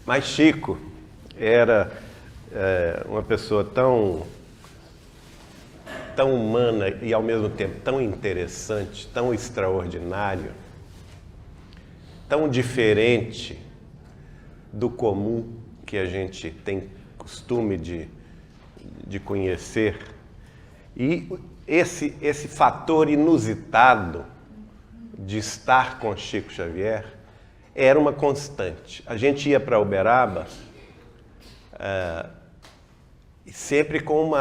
Mas Chico era uma pessoa tão humana e ao mesmo tempo tão interessante, tão extraordinário, tão diferente do comum que a gente tem costume de conhecer. E esse fator inusitado de estar com Chico Xavier era uma constante. A gente ia para Uberaba sempre com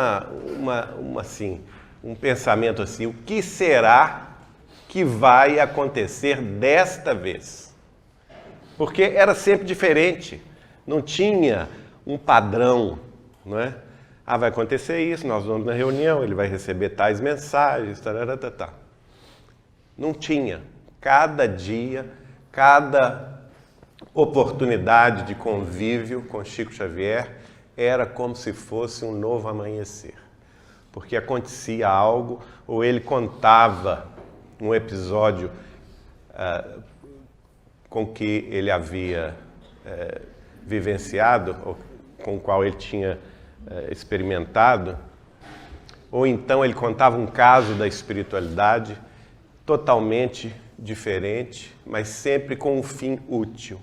um pensamento assim: o que será que vai acontecer desta vez? Porque era sempre diferente, não tinha um padrão, não é? Vai acontecer isso, nós vamos na reunião, ele vai receber tais mensagens, tararatá. Não tinha. Cada dia, cada oportunidade de convívio com Chico Xavier era como se fosse um novo amanhecer. Porque acontecia algo, ou ele contava um episódio com que ele havia vivenciado, ou com o qual ele tinha experimentado, ou então ele contava um caso da espiritualidade totalmente diferente, mas sempre com um fim útil.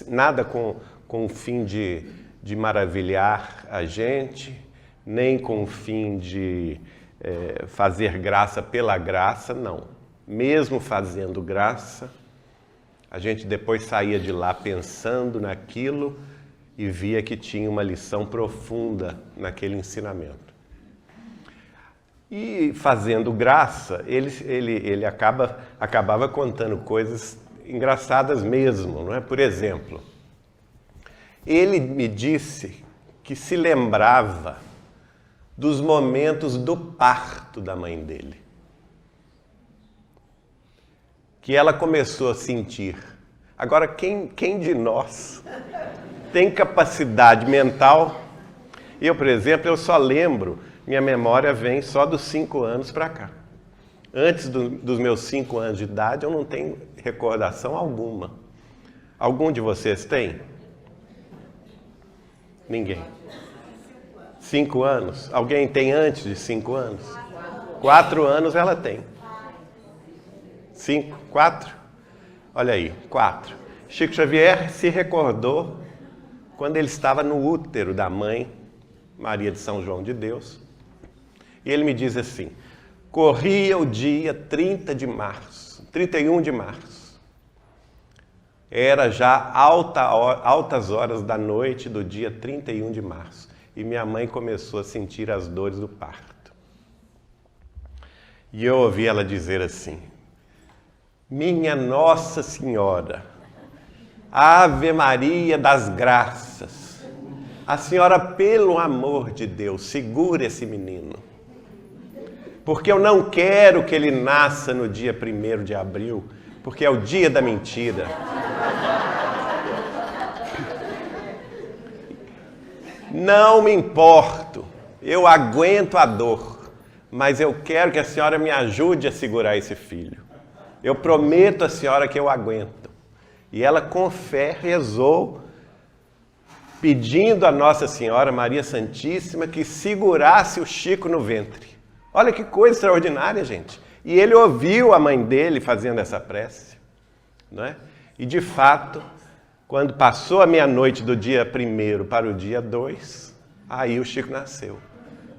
Nada com o fim de maravilhar a gente, nem com o fim de fazer graça pela graça, não. Mesmo fazendo graça, a gente depois saía de lá pensando naquilo e via que tinha uma lição profunda naquele ensinamento. E fazendo graça, ele acabava contando coisas engraçadas mesmo, não é? Por exemplo, ele me disse que se lembrava dos momentos do parto da mãe dele. Que ela começou a sentir. Agora, quem de nós tem capacidade mental? Eu, por exemplo, eu só lembro, minha memória vem só dos 5 anos para cá. Antes dos meus 5 anos de idade, eu não tenho recordação alguma. Algum de vocês tem? Ninguém. 5 anos? Alguém tem antes de 5 anos? 4 anos ela tem. 5? 4? Olha aí, 4. Chico Xavier se recordou quando ele estava no útero da mãe, Maria de São João de Deus. E ele me diz assim: corria o dia 31 de março. Era já altas horas da noite do dia 31 de março. E minha mãe começou a sentir as dores do parto. E eu ouvi ela dizer assim: minha Nossa Senhora, Ave Maria das Graças, a senhora, pelo amor de Deus, segure esse menino. Porque eu não quero que ele nasça no dia 1º de abril, porque é o dia da mentira. Não me importo, eu aguento a dor, mas eu quero que a senhora me ajude a segurar esse filho. Eu prometo à senhora que eu aguento. E ela com fé rezou, pedindo a Nossa Senhora, Maria Santíssima, que segurasse o Chico no ventre. Olha que coisa extraordinária, gente. E ele ouviu a mãe dele fazendo essa prece, não é? E de fato, quando passou a meia-noite do dia 1º para o dia 2, aí o Chico nasceu.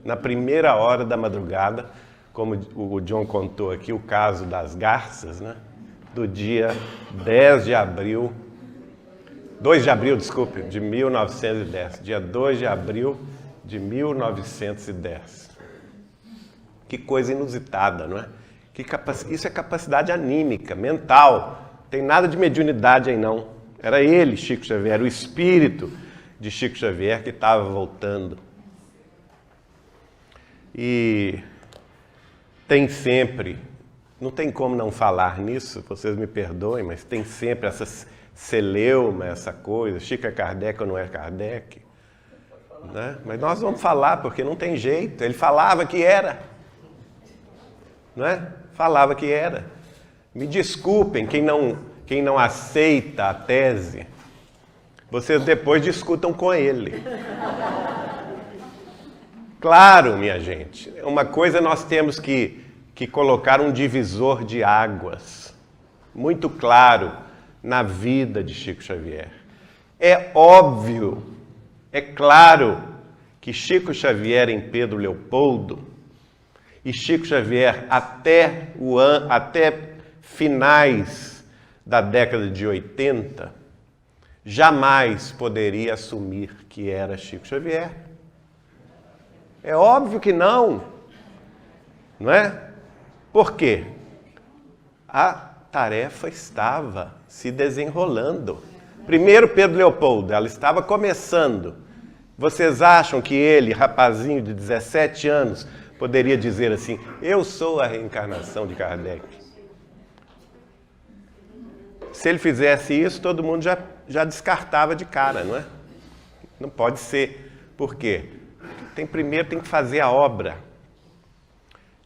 Na primeira hora da madrugada, como o John contou aqui, o caso das garças, né? Do dia 2 de abril, de 1910. Dia 2 de abril de 1910. Que coisa inusitada, não é? Isso é capacidade anímica, mental. Não tem nada de mediunidade aí, não. Era ele, Chico Xavier, o espírito de Chico Xavier que estava voltando. E tem sempre, não tem como não falar nisso, vocês me perdoem, mas tem sempre essa celeuma, essa coisa, Chico é Kardec ou não é Kardec, né? Mas nós vamos falar, porque não tem jeito, ele falava que era, não é? Falava que era. Me desculpem quem não aceita a tese Vocês depois discutam com ele. Claro, minha gente, uma coisa nós temos que colocar um divisor de águas muito claro na vida de Chico Xavier. É óbvio, é claro que Chico Xavier em Pedro Leopoldo e Chico Xavier até finais da década de 80 jamais poderia assumir que era Chico Xavier. É óbvio que não é? Por quê? A tarefa estava se desenrolando. Primeiro, Pedro Leopoldo, ela estava começando. Vocês acham que ele, rapazinho de 17 anos, poderia dizer assim, eu sou a reencarnação de Kardec? Se ele fizesse isso, todo mundo já descartava de cara, não é? Não pode ser. Por quê? Primeiro tem que fazer a obra.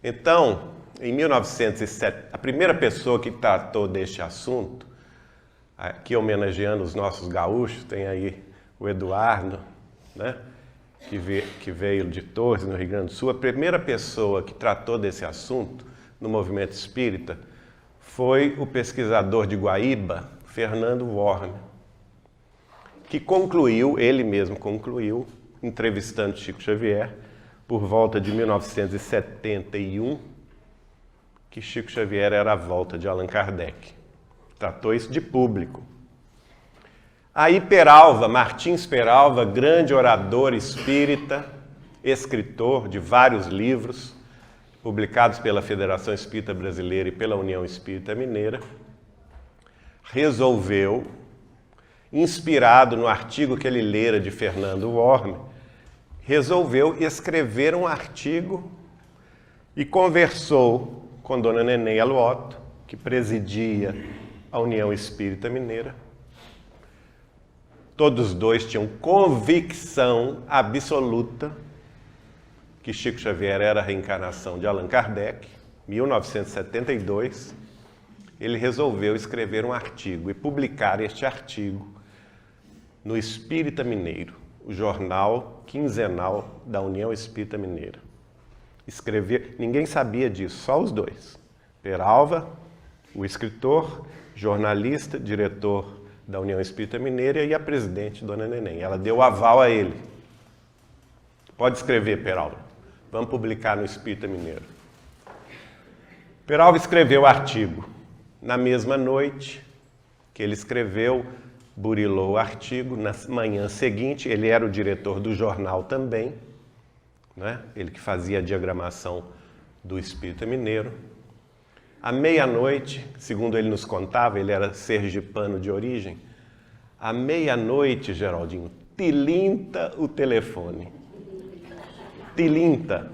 Então, em 1907, a primeira pessoa que tratou deste assunto, aqui homenageando os nossos gaúchos, tem aí o Eduardo, né, que veio de Torres, no Rio Grande do Sul. A primeira pessoa que tratou desse assunto no movimento espírita foi o pesquisador de Guaíba, Fernando Worm, que concluiu, ele mesmo concluiu, entrevistando Chico Xavier, por volta de 1971, que Chico Xavier era a volta de Allan Kardec. Tratou isso de público. Aí Peralva, Martins Peralva, grande orador espírita, escritor de vários livros, publicados pela Federação Espírita Brasileira e pela União Espírita Mineira, resolveu, inspirado no artigo que ele lera de Fernando Worm, resolveu escrever um artigo e conversou com Dona Neném Aluoto, que presidia a União Espírita Mineira. Todos dois tinham convicção absoluta que Chico Xavier era a reencarnação de Allan Kardec. Em 1972, ele resolveu escrever um artigo e publicar este artigo no Espírita Mineiro, o jornal quinzenal da União Espírita Mineira. Escrever, ninguém sabia disso, só os dois. Peralva, o escritor, jornalista, diretor da União Espírita Mineira, e a presidente, Dona Neném. Ela deu aval a ele. Pode escrever, Peralva. Vamos publicar no Espírita Mineiro. Peralva escreveu o artigo. Na mesma noite que ele escreveu, burilou o artigo. Na manhã seguinte, ele era o diretor do jornal também, né? Ele que fazia a diagramação do Espírita Mineiro. À meia-noite, segundo ele nos contava, ele era sergipano de origem, à meia-noite, Geraldinho, tilinta o telefone. Tilinta.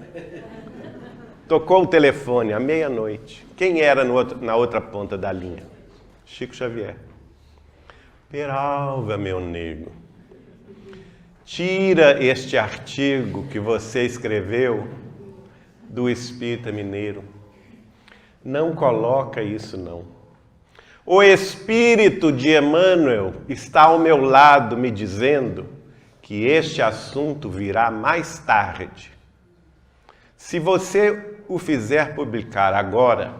Tocou o telefone à meia-noite. Quem era na outra ponta da linha? Chico Xavier. Peralva, meu nego, tira este artigo que você escreveu do Espírita Mineiro. Não coloca isso, não. O Espírito de Emmanuel está ao meu lado me dizendo que este assunto virá mais tarde. Se você o fizer publicar agora,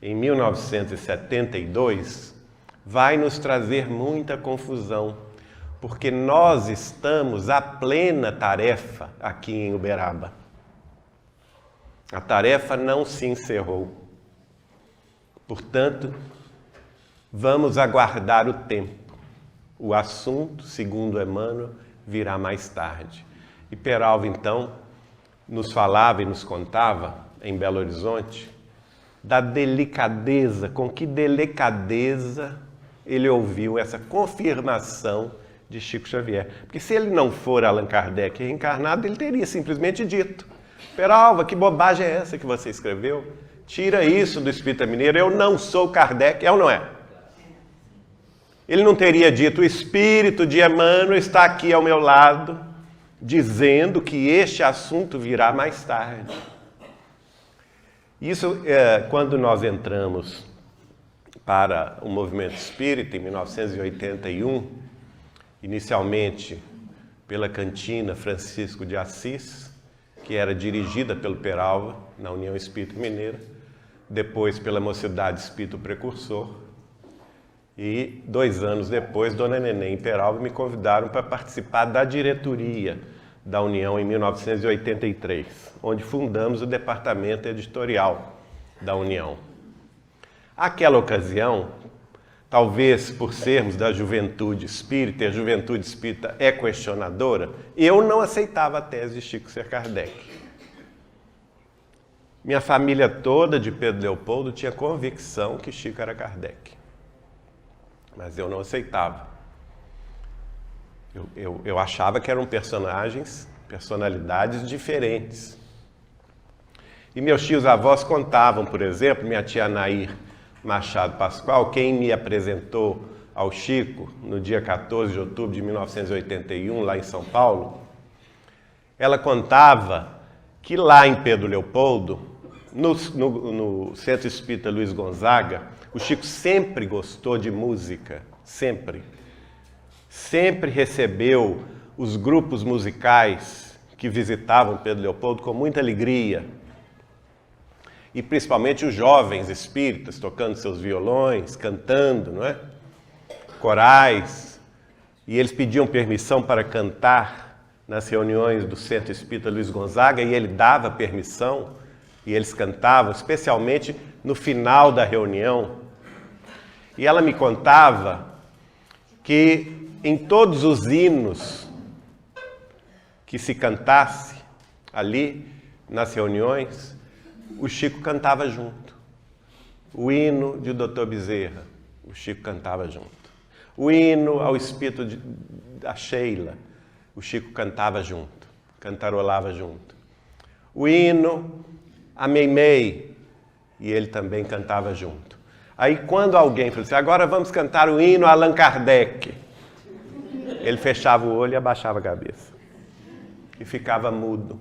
em 1972, vai nos trazer muita confusão, porque nós estamos à plena tarefa aqui em Uberaba. A tarefa não se encerrou. Portanto, vamos aguardar o tempo. O assunto, segundo Emmanuel, virá mais tarde. E Peralva, então, nos falava e nos contava, em Belo Horizonte, da delicadeza, com que delicadeza ele ouviu essa confirmação de Chico Xavier. Porque se ele não for Allan Kardec reencarnado, ele teria simplesmente dito: Peralva, que bobagem é essa que você escreveu? Tira isso do Espírita Mineiro, eu não sou Kardec, é ou não é? Ele não teria dito: o Espírito de Emmanuel está aqui ao meu lado, dizendo que este assunto virá mais tarde. Isso, quando nós entramos para o movimento espírita, em 1981, inicialmente pela Cantina Francisco de Assis, que era dirigida pelo Peralva, na União Espírita Mineira, depois pela Mocidade Espírita Precursor, e 2 anos depois, Dona Neném e Peralva me convidaram para participar da diretoria da União em 1983, onde fundamos o departamento editorial da União. Aquela ocasião, talvez por sermos da juventude espírita, e a juventude espírita é questionadora, eu não aceitava a tese de Chico ser Kardec. Minha família toda de Pedro Leopoldo tinha convicção que Chico era Kardec. Mas eu não aceitava. Eu achava que eram personalidades diferentes. E meus tios-avós contavam, por exemplo, minha tia Nair Machado Pascoal, quem me apresentou ao Chico no dia 14 de outubro de 1981, lá em São Paulo, ela contava que lá em Pedro Leopoldo, no Centro Espírita Luiz Gonzaga, o Chico sempre gostou de música, sempre. Sempre recebeu os grupos musicais que visitavam Pedro Leopoldo com muita alegria. E principalmente os jovens espíritas tocando seus violões, cantando, não é? Corais. E eles pediam permissão para cantar nas reuniões do Centro Espírita Luiz Gonzaga e ele dava permissão e eles cantavam, especialmente no final da reunião. E ela me contava que em todos os hinos que se cantasse ali nas reuniões, o Chico cantava junto. O hino de Dr. Bezerra, o Chico cantava junto. O hino ao espírito da Sheila, o Chico cantava junto, cantarolava junto. O hino a Meimei, e ele também cantava junto. Aí quando alguém falou assim, agora vamos cantar o hino a Allan Kardec, ele fechava o olho e abaixava a cabeça. E ficava mudo.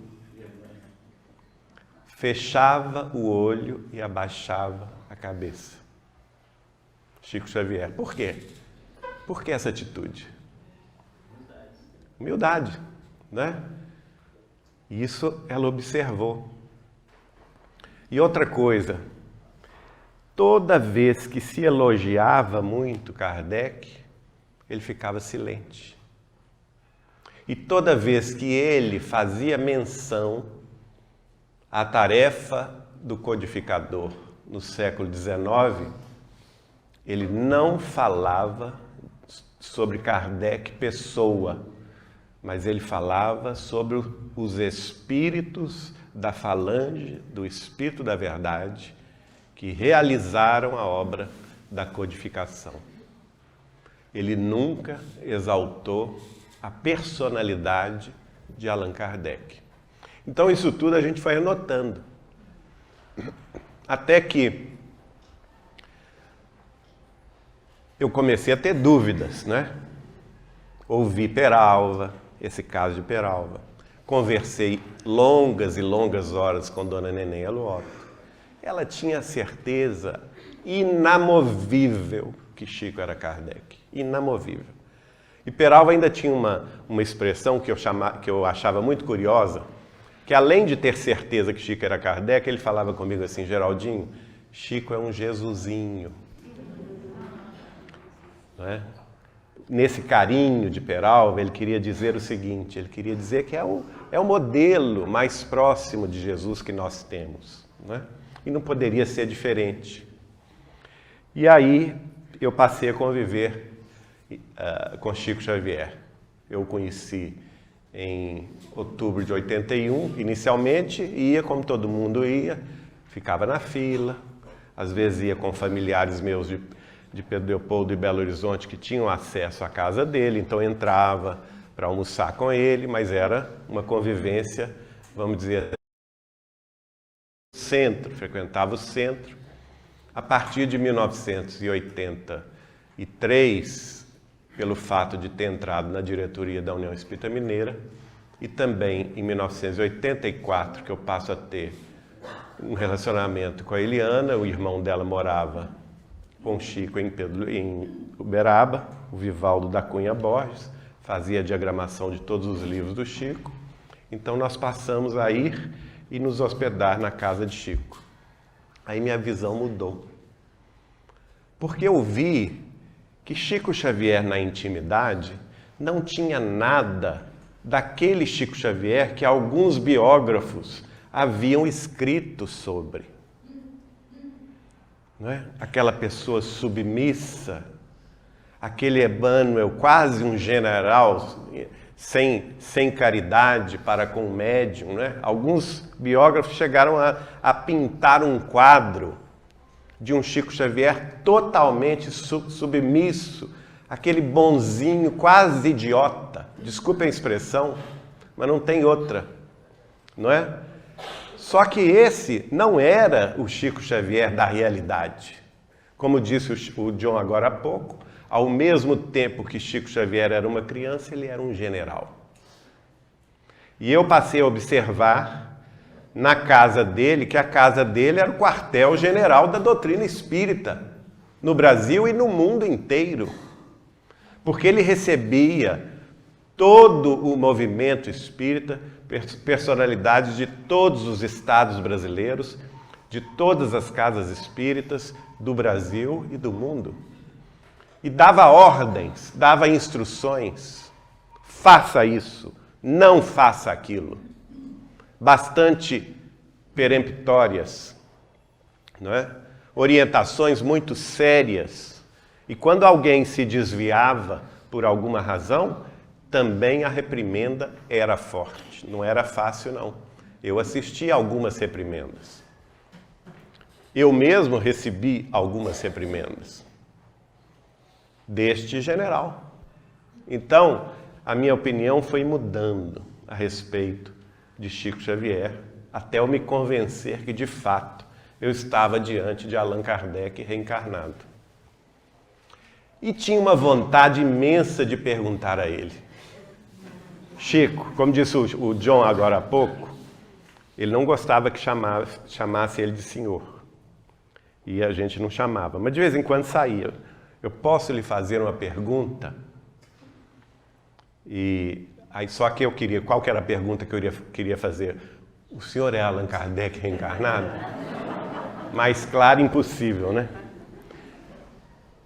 Fechava o olho e abaixava a cabeça. Chico Xavier. Por quê? Por que essa atitude? Humildade, né? Isso ela observou. E outra coisa, toda vez que se elogiava muito Kardec, ele ficava silente. E toda vez que ele fazia menção à tarefa do codificador no século XIX, ele não falava sobre Kardec pessoa, mas ele falava sobre os espíritos da falange, do Espírito da Verdade, que realizaram a obra da codificação. Ele nunca exaltou a personalidade de Allan Kardec. Então isso tudo a gente foi anotando. Até que eu comecei a ter dúvidas, né? Ouvi Peralva, esse caso de Peralva. Conversei longas e longas horas com Dona Neném Aluoto. Ela tinha certeza inamovível que Chico era Kardec. Inamovível. E Peralva ainda tinha uma expressão que eu achava muito curiosa, que além de ter certeza que Chico era Kardec, ele falava comigo assim, Geraldinho, Chico é um Jesusinho. Não é? Nesse carinho de Peralva, ele queria dizer o seguinte, ele queria dizer que é o modelo mais próximo de Jesus que nós temos. Não é? E não poderia ser diferente. E aí eu passei a conviver com Chico Xavier. Eu o conheci em outubro de 81, inicialmente, ia como todo mundo ia, ficava na fila, às vezes ia com familiares meus de Pedro Leopoldo e Belo Horizonte que tinham acesso à casa dele, então entrava para almoçar com ele, mas era uma convivência, vamos dizer, centro, frequentava o centro. A partir de 1983, pelo fato de ter entrado na diretoria da União Espírita Mineira, e também em 1984, que eu passo a ter um relacionamento com a Eliana, o irmão dela morava com o Chico em Uberaba, o Vivaldo da Cunha Borges, fazia a diagramação de todos os livros do Chico. Então nós passamos a ir e nos hospedar na casa de Chico. Aí minha visão mudou. Porque eu vi que Chico Xavier, na intimidade, não tinha nada daquele Chico Xavier que alguns biógrafos haviam escrito sobre. Não é? Aquela pessoa submissa, aquele Emmanuel, quase um general, sem caridade para com o médium. Não é? Alguns biógrafos chegaram a pintar um quadro de um Chico Xavier totalmente submisso, aquele bonzinho, quase idiota. Desculpe a expressão, mas não tem outra, não é? Só que esse não era o Chico Xavier da realidade. Como disse o John agora há pouco, ao mesmo tempo que Chico Xavier era uma criança, ele era um general. E eu passei a observar na casa dele, que a casa dele era o quartel-general da doutrina espírita, no Brasil e no mundo inteiro. Porque ele recebia todo o movimento espírita, personalidades de todos os estados brasileiros, de todas as casas espíritas do Brasil e do mundo. E dava ordens, dava instruções. Faça isso, não faça aquilo. Bastante peremptórias, não é? Orientações muito sérias. E quando alguém se desviava por alguma razão, também a reprimenda era forte. Não era fácil, não. Eu assisti a algumas reprimendas. Eu mesmo recebi algumas reprimendas deste general. Então, a minha opinião foi mudando a respeito de Chico Xavier, até eu me convencer que, de fato, eu estava diante de Allan Kardec reencarnado. E tinha uma vontade imensa de perguntar a ele. Chico, como disse o John agora há pouco, ele não gostava que chamasse ele de senhor. E a gente não chamava, mas de vez em quando saía. Eu posso lhe fazer uma pergunta? E aí só que eu queria, qual que era a pergunta que eu queria fazer? O senhor é Allan Kardec reencarnado? Mais claro, impossível, né?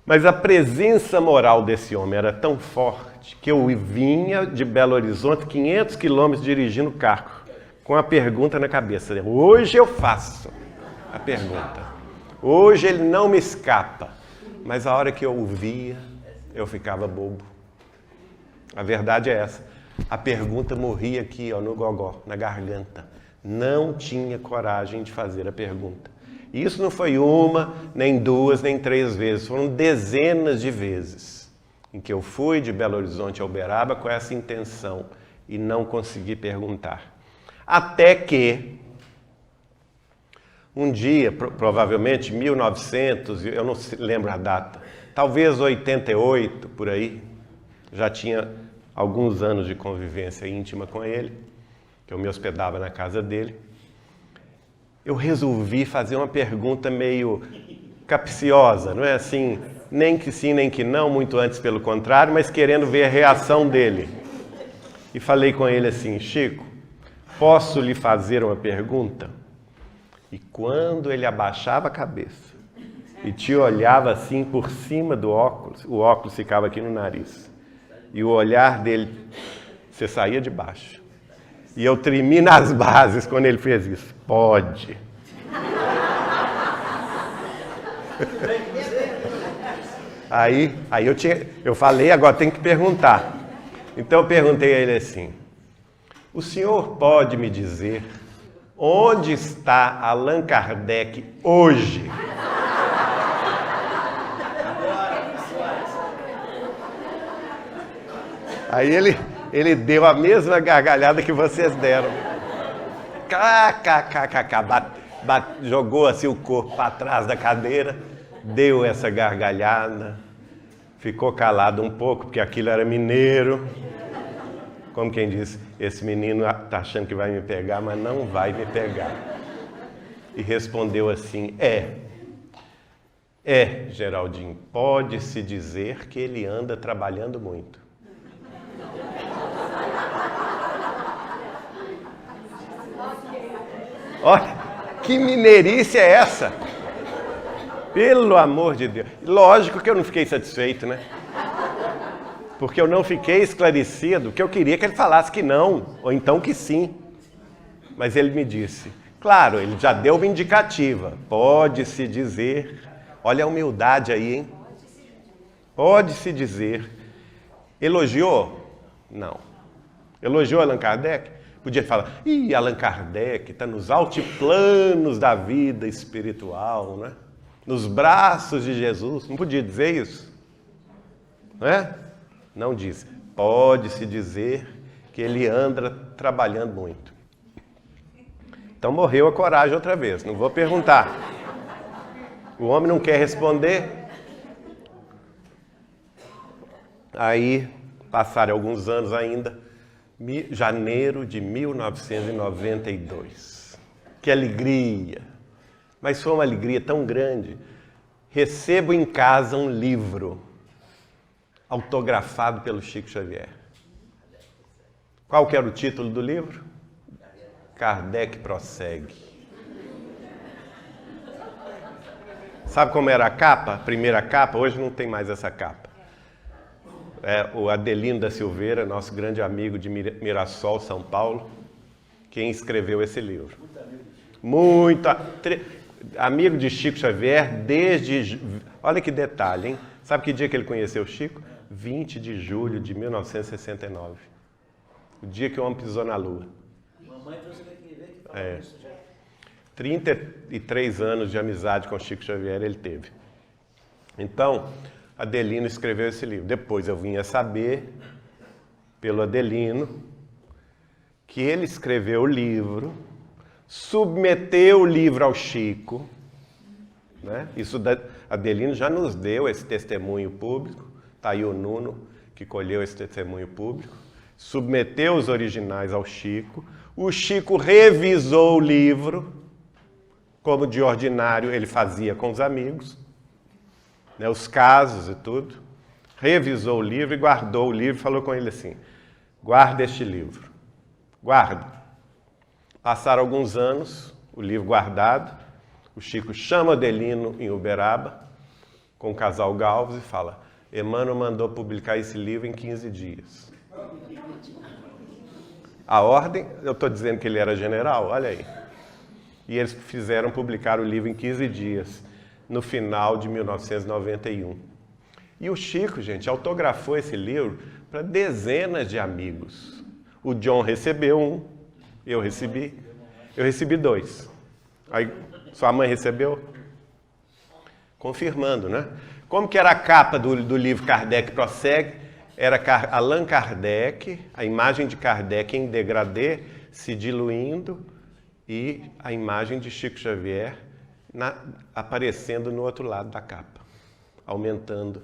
Mas a presença moral desse homem era tão forte que eu vinha de Belo Horizonte, 500 quilômetros, dirigindo o carro, com a pergunta na cabeça. Hoje eu faço a pergunta. Hoje ele não me escapa. Mas a hora que eu ouvia, eu ficava bobo. A verdade é essa. A pergunta morria aqui, ó, no gogó, na garganta. Não tinha coragem de fazer a pergunta. E isso não foi uma, nem duas, nem três vezes. Foram dezenas de vezes em que eu fui de Belo Horizonte a Uberaba com essa intenção e não consegui perguntar. Até que, um dia, provavelmente 1900, eu não lembro a data, talvez 88, por aí, já tinha alguns anos de convivência íntima com ele, que eu me hospedava na casa dele, eu resolvi fazer uma pergunta meio capciosa, não é assim, nem que sim, nem que não, muito antes pelo contrário, mas querendo ver a reação dele. E falei com ele assim: Chico, posso lhe fazer uma pergunta? E quando ele abaixava a cabeça e te olhava assim por cima do óculos, o óculos ficava aqui no nariz, e o olhar dele, você saía de baixo. E eu tremi nas bases quando ele fez isso. Pode. Aí eu falei, agora tem que perguntar. Então eu perguntei a ele assim: o senhor pode me dizer onde está Allan Kardec hoje? Aí ele deu a mesma gargalhada que vocês deram. Jogou assim o corpo para trás da cadeira, deu essa gargalhada, ficou calado um pouco, porque aquilo era mineiro. Como quem diz, esse menino está achando que vai me pegar, mas não vai me pegar. E respondeu assim: Geraldinho, pode-se dizer que ele anda trabalhando muito. Olha, que mineirice é essa? Pelo amor de Deus. Lógico que eu não fiquei satisfeito, né? Porque eu não fiquei esclarecido, que eu queria que ele falasse que não, ou então que sim. Mas ele me disse, claro, ele já deu uma indicativa. Pode-se dizer, olha a humildade aí, hein? Pode-se dizer. Elogiou? Não. Elogiou Allan Kardec? Podia falar, Allan Kardec está nos altiplanos da vida espiritual, né? Nos braços de Jesus. Não podia dizer isso? Não é? Não disse. Pode-se dizer que ele anda trabalhando muito. Então morreu a coragem outra vez. Não vou perguntar. O homem não quer responder. Aí, passaram alguns anos ainda, janeiro de 1992. Que alegria! Mas foi uma alegria tão grande. Recebo em casa um livro autografado pelo Chico Xavier. Qual que era o título do livro? Kardec Prossegue. Sabe como era a capa? A primeira capa? Hoje não tem mais essa capa. O Adelino da Silveira, nosso grande amigo de Mirassol, São Paulo, quem escreveu esse livro. Muito amigo de Chico Xavier desde... Olha que detalhe, hein? Sabe que dia que ele conheceu o Chico? 20 de julho de 1969. O dia que o homem pisou na Lua. Mamãe trouxe daqui, né? Que fala isso já. 33 anos de amizade com Chico Xavier ele teve. Então, Adelino escreveu esse livro. Depois eu vim a saber, pelo Adelino, que ele escreveu o livro, submeteu o livro ao Chico, né? Isso Adelino já nos deu esse testemunho público, está aí o Nuno, que colheu esse testemunho público, submeteu os originais ao Chico, o Chico revisou o livro, como de ordinário ele fazia com os amigos, né, os casos e tudo, revisou o livro e guardou o livro, falou com ele assim, guarda este livro, guarda. Passaram alguns anos, o livro guardado, o Chico chama Adelino em Uberaba, com o casal Galves e fala, Emmanuel mandou publicar esse livro em 15 dias. A ordem, eu estou dizendo que ele era general, olha aí. E eles fizeram publicar o livro em 15 dias, no final de 1991. E o Chico, gente, autografou esse livro para dezenas de amigos. O John recebeu um, eu recebi 2. Aí, sua mãe recebeu? Confirmando, né? Como que era a capa do livro Kardec Prossegue? Era Allan Kardec, a imagem de Kardec em degradê, se diluindo, e a imagem de Chico Xavier aparecendo no outro lado da capa, aumentando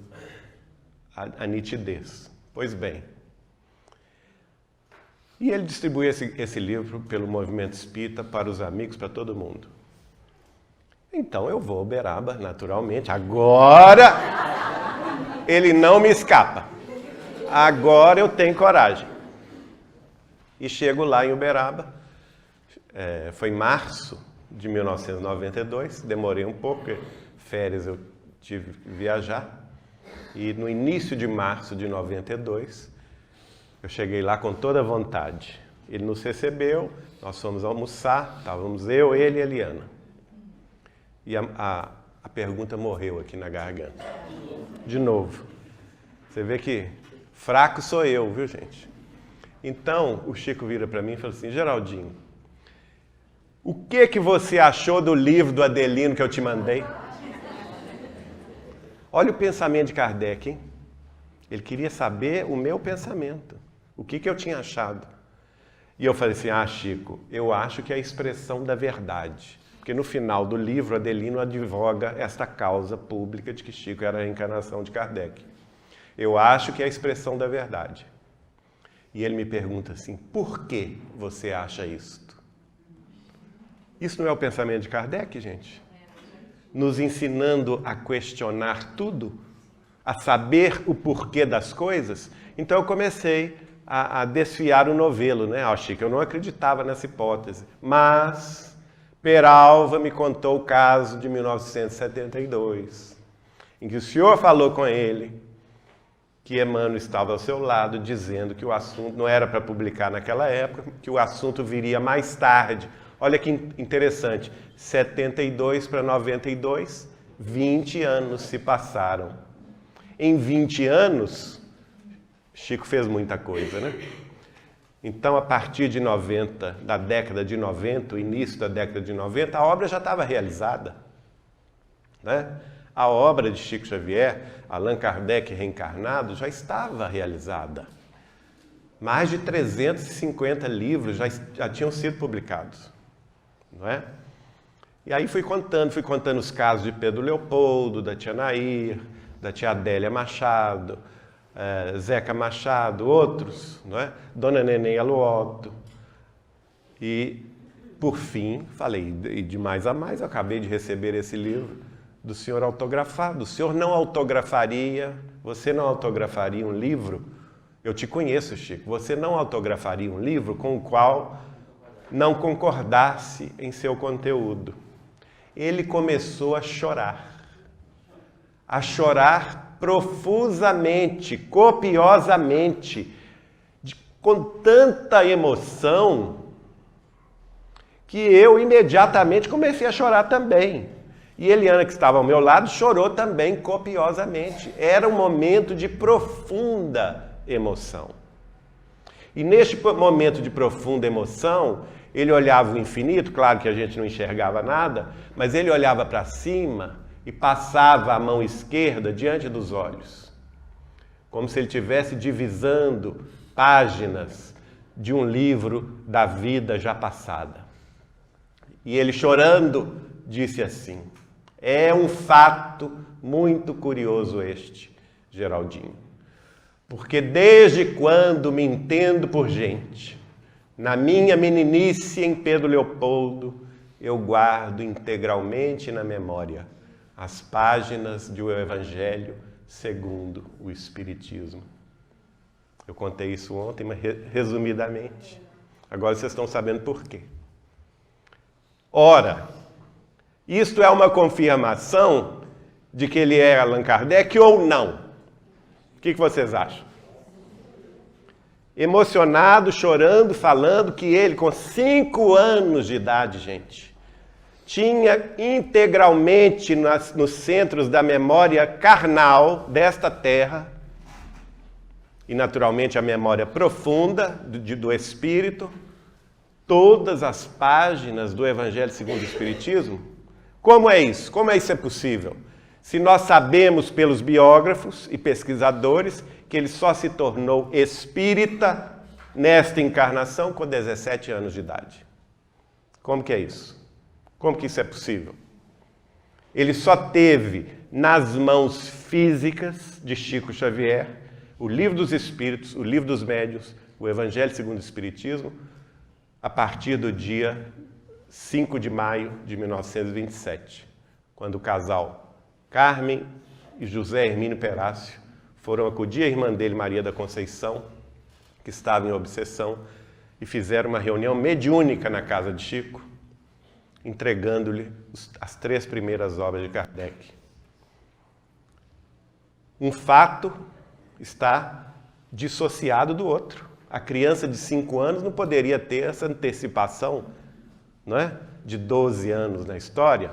a nitidez. Pois bem, e ele distribui esse livro pelo movimento espírita para os amigos, para todo mundo. Então eu vou a Uberaba, naturalmente. Agora ele não me escapa. Agora eu tenho coragem. E chego lá em Uberaba. Foi em março de 1992. Demorei um pouco, porque férias eu tive que viajar. E no início de março de 92, eu cheguei lá com toda a vontade. Ele nos recebeu, nós fomos almoçar, estávamos eu, ele e a Eliana. E a pergunta morreu aqui na garganta. De novo. Você vê que fraco sou eu, viu, gente? Então, o Chico vira para mim e fala assim, Geraldinho, o que você achou do livro do Adelino que eu te mandei? Olha o pensamento de Kardec, hein? Ele queria saber o meu pensamento. O que eu tinha achado? E eu falei assim, Chico, eu acho que é a expressão da verdade. Porque no final do livro, Adelino advoga esta causa pública de que Chico era a reencarnação de Kardec. Eu acho que é a expressão da verdade. E ele me pergunta assim, por que você acha isto? Isso não é o pensamento de Kardec, gente? Nos ensinando a questionar tudo, a saber o porquê das coisas. Então eu comecei a desfiar o novelo, né? Chico, eu não acreditava nessa hipótese, mas Peralva me contou o caso de 1972, em que o senhor falou com ele que Emmanuel estava ao seu lado, dizendo que o assunto não era para publicar naquela época, que o assunto viria mais tarde. Olha que interessante, 72 para 92, 20 anos se passaram. Em 20 anos, Chico fez muita coisa, né? Então, a partir de 90, da década de 90, o início da década de 90, a obra já estava realizada, né? A obra de Chico Xavier, Allan Kardec reencarnado, já estava realizada. Mais de 350 livros já tinham sido publicados, não é? E aí fui contando os casos de Pedro Leopoldo, da tia Nair, da tia Adélia Machado, Zeca Machado, outros, não é? Dona Neném Aluoto. E, por fim, falei, e de mais a mais, eu acabei de receber esse livro do senhor autografado. O senhor não autografaria, você não autografaria um livro? Eu te conheço, Chico. Você não autografaria um livro com o qual não concordasse em seu conteúdo? Ele começou a chorar profusamente, copiosamente, com tanta emoção, que eu imediatamente comecei a chorar também. E Eliana, que estava ao meu lado, chorou também copiosamente. Era um momento de profunda emoção. E neste momento de profunda emoção, ele olhava o infinito, claro que a gente não enxergava nada, mas ele olhava para cima e passava a mão esquerda diante dos olhos, como se ele estivesse divisando páginas de um livro da vida já passada. E ele, chorando, disse assim: é um fato muito curioso este, Geraldinho, porque desde quando me entendo por gente, na minha meninice em Pedro Leopoldo, eu guardo integralmente na memória as páginas do Evangelho segundo o Espiritismo. Eu contei isso ontem, mas resumidamente. Agora vocês estão sabendo por quê. Ora, isto é uma confirmação de que ele é Allan Kardec ou não? O que vocês acham? Emocionado, chorando, falando que ele, com 5 anos de idade, gente, tinha integralmente nos centros da memória carnal desta terra, e naturalmente a memória profunda do Espírito, todas as páginas do Evangelho segundo o Espiritismo. Como é isso? Como é isso possível? Se nós sabemos pelos biógrafos e pesquisadores que ele só se tornou espírita nesta encarnação com 17 anos de idade. Como que é isso? Como que isso é possível? Ele só teve nas mãos físicas de Chico Xavier o Livro dos Espíritos, o Livro dos Médiuns, o Evangelho segundo o Espiritismo, a partir do dia 5 de maio de 1927, quando o casal Carmen e José Hermínio Perácio foram acudir a irmã dele, Maria da Conceição, que estava em obsessão, e fizeram uma reunião mediúnica na casa de Chico, entregando-lhe as 3 primeiras obras de Kardec. Um fato está dissociado do outro. A criança de 5 anos não poderia ter essa antecipação, não é? De 12 anos na história.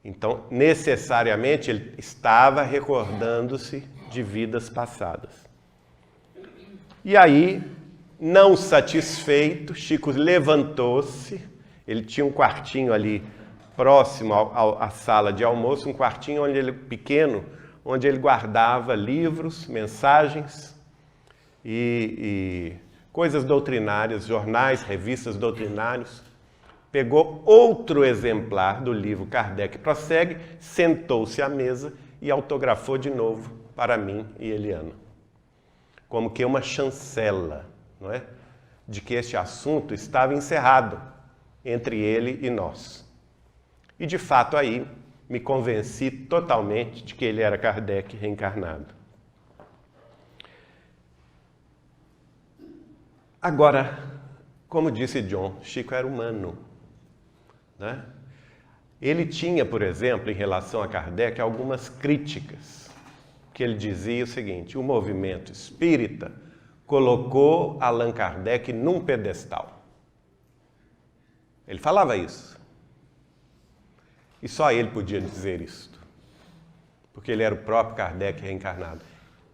Então, necessariamente, ele estava recordando-se de vidas passadas. E aí, não satisfeito, Chico levantou-se. Ele tinha um quartinho ali próximo à sala de almoço, um quartinho pequeno, onde ele guardava livros, mensagens e coisas doutrinárias, jornais, revistas doutrinários. Pegou outro exemplar do livro Kardec Prossegue, sentou-se à mesa e autografou de novo para mim e Eliana. Como que uma chancela, não é? De que este assunto estava encerrado entre ele e nós. E de fato aí me convenci totalmente de que ele era Kardec reencarnado. Agora, como disse John, Chico era humano. né? Ele tinha, por exemplo, em relação a Kardec, algumas críticas, que ele dizia o seguinte: o movimento espírita colocou Allan Kardec num pedestal. Ele falava isso. E só ele podia dizer isto, porque ele era o próprio Kardec reencarnado.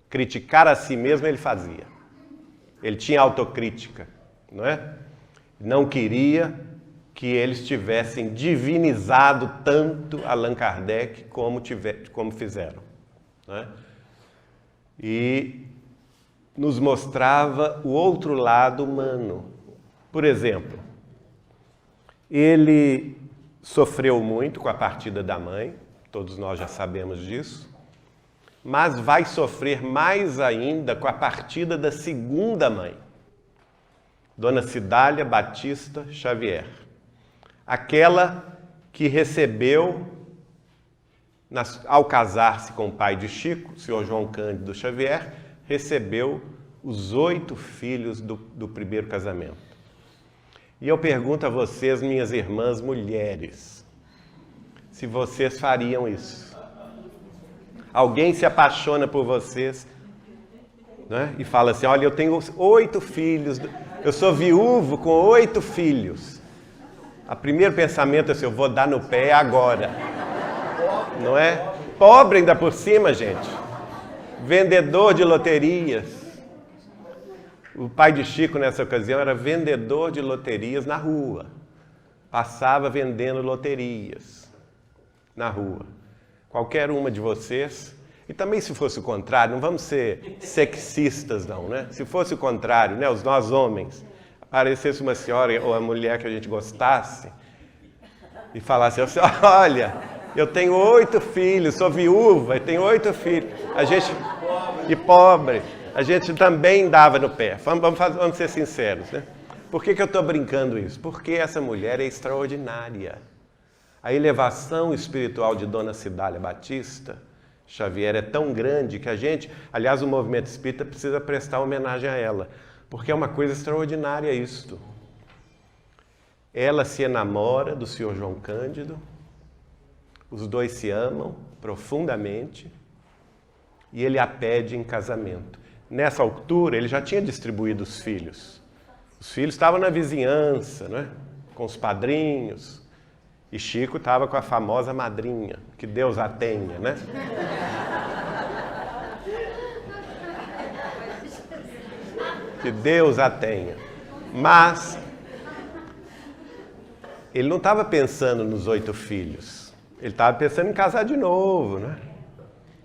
Criticar a si mesmo ele fazia. Ele tinha autocrítica, não é? Não queria que eles tivessem divinizado tanto Allan Kardec como fizeram, não é? E nos mostrava o outro lado humano. Por exemplo, ele sofreu muito com a partida da mãe, todos nós já sabemos disso, mas vai sofrer mais ainda com a partida da segunda mãe, Dona Cidália Batista Xavier, aquela que recebeu, ao casar-se com o pai de Chico, o senhor João Cândido Xavier, recebeu os 8 filhos do primeiro casamento. E eu pergunto a vocês, minhas irmãs mulheres, se vocês fariam isso. Alguém se apaixona por vocês, né? E fala assim: olha, eu tenho 8 filhos, eu sou viúvo com 8 filhos. O primeiro pensamento é assim: eu vou dar no pé agora. Não é? Pobre ainda por cima, gente. Vendedor de loterias. O pai de Chico, nessa ocasião, era vendedor de loterias na rua. Passava vendendo loterias na rua. Qualquer uma de vocês. E também, se fosse o contrário, não vamos ser sexistas, não, né? Se fosse o contrário, né? Nós homens, aparecesse uma senhora ou uma mulher que a gente gostasse e falasse assim: olha, eu tenho 8 filhos, sou viúva e tenho 8 filhos. A gente, e pobre, a gente também dava no pé. Vamos ser sinceros, né? Por que eu estou brincando isso? Porque essa mulher é extraordinária. A elevação espiritual de Dona Cidália Batista Xavier é tão grande que a gente, aliás, o movimento espírita precisa prestar homenagem a ela, porque é uma coisa extraordinária isto. Ela se enamora do senhor João Cândido, os dois se amam profundamente e ele a pede em casamento. Nessa altura, ele já tinha distribuído os filhos. Os filhos estavam na vizinhança, né? Com os padrinhos. E Chico estava com a famosa madrinha, que Deus a tenha, né? Que Deus a tenha. Mas ele não estava pensando nos 8 filhos. Ele estava pensando em casar de novo, né?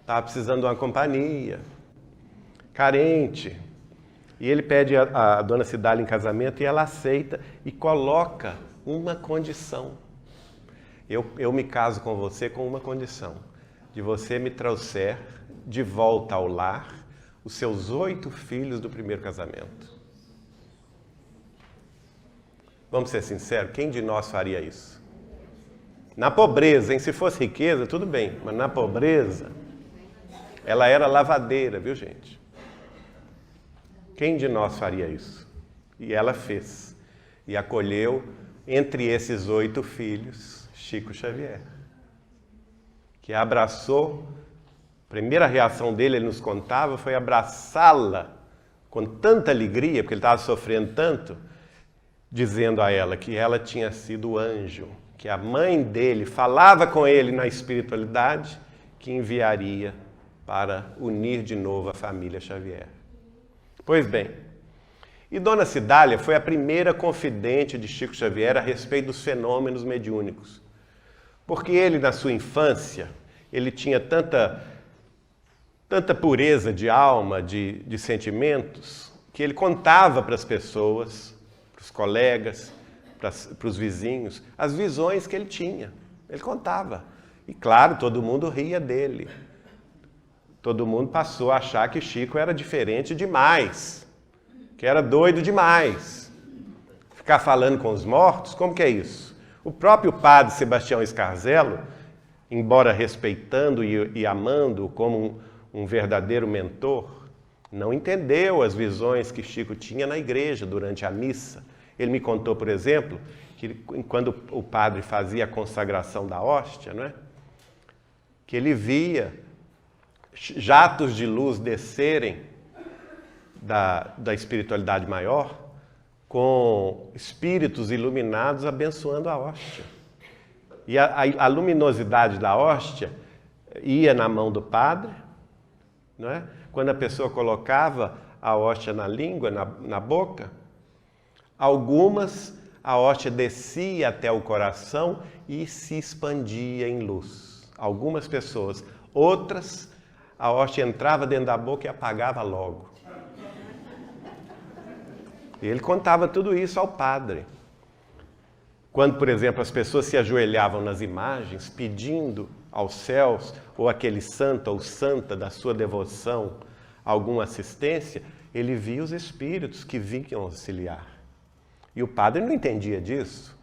Estava precisando de uma companhia. Carente. E ele pede a Dona Cidália em casamento e ela aceita e coloca uma condição. Eu me caso com você com uma condição: de você me trouxer de volta ao lar os seus 8 filhos do primeiro casamento. Vamos ser sinceros, quem de nós faria isso? Na pobreza, hein? Se fosse riqueza, tudo bem, mas na pobreza, ela era lavadeira, viu, gente? Quem de nós faria isso? E ela fez. E acolheu, entre esses 8 filhos, Chico Xavier, que abraçou. A primeira reação dele, ele nos contava, foi abraçá-la com tanta alegria, porque ele estava sofrendo tanto, dizendo a ela que ela tinha sido o anjo, que a mãe dele falava com ele na espiritualidade, que enviaria para unir de novo a família Xavier. Pois bem, e Dona Cidália foi a primeira confidente de Chico Xavier a respeito dos fenômenos mediúnicos. Porque ele, na sua infância, ele tinha tanta pureza de alma, de sentimentos, que ele contava para as pessoas, para os colegas, para os vizinhos, as visões que ele tinha. Ele contava. E claro, todo mundo ria dele. Todo mundo passou a achar que Chico era diferente demais, que era doido demais. Ficar falando com os mortos, como que é isso? O próprio padre Sebastião Scarzello, embora respeitando e amando como um verdadeiro mentor, não entendeu as visões que Chico tinha na igreja durante a missa. Ele me contou, por exemplo, que quando o padre fazia a consagração da hóstia, não é? Que ele via jatos de luz descerem da espiritualidade maior com espíritos iluminados abençoando a hóstia. E a luminosidade da hóstia ia na mão do padre, não é? Quando a pessoa colocava a hóstia na língua, na boca, algumas a hóstia descia até o coração e se expandia em luz. Algumas pessoas, outras, a hóstia entrava dentro da boca e apagava logo. E ele contava tudo isso ao padre. Quando, por exemplo, as pessoas se ajoelhavam nas imagens, pedindo aos céus, ou aquele santo ou santa da sua devoção, alguma assistência, ele via os espíritos que vinham auxiliar. E o padre não entendia disso,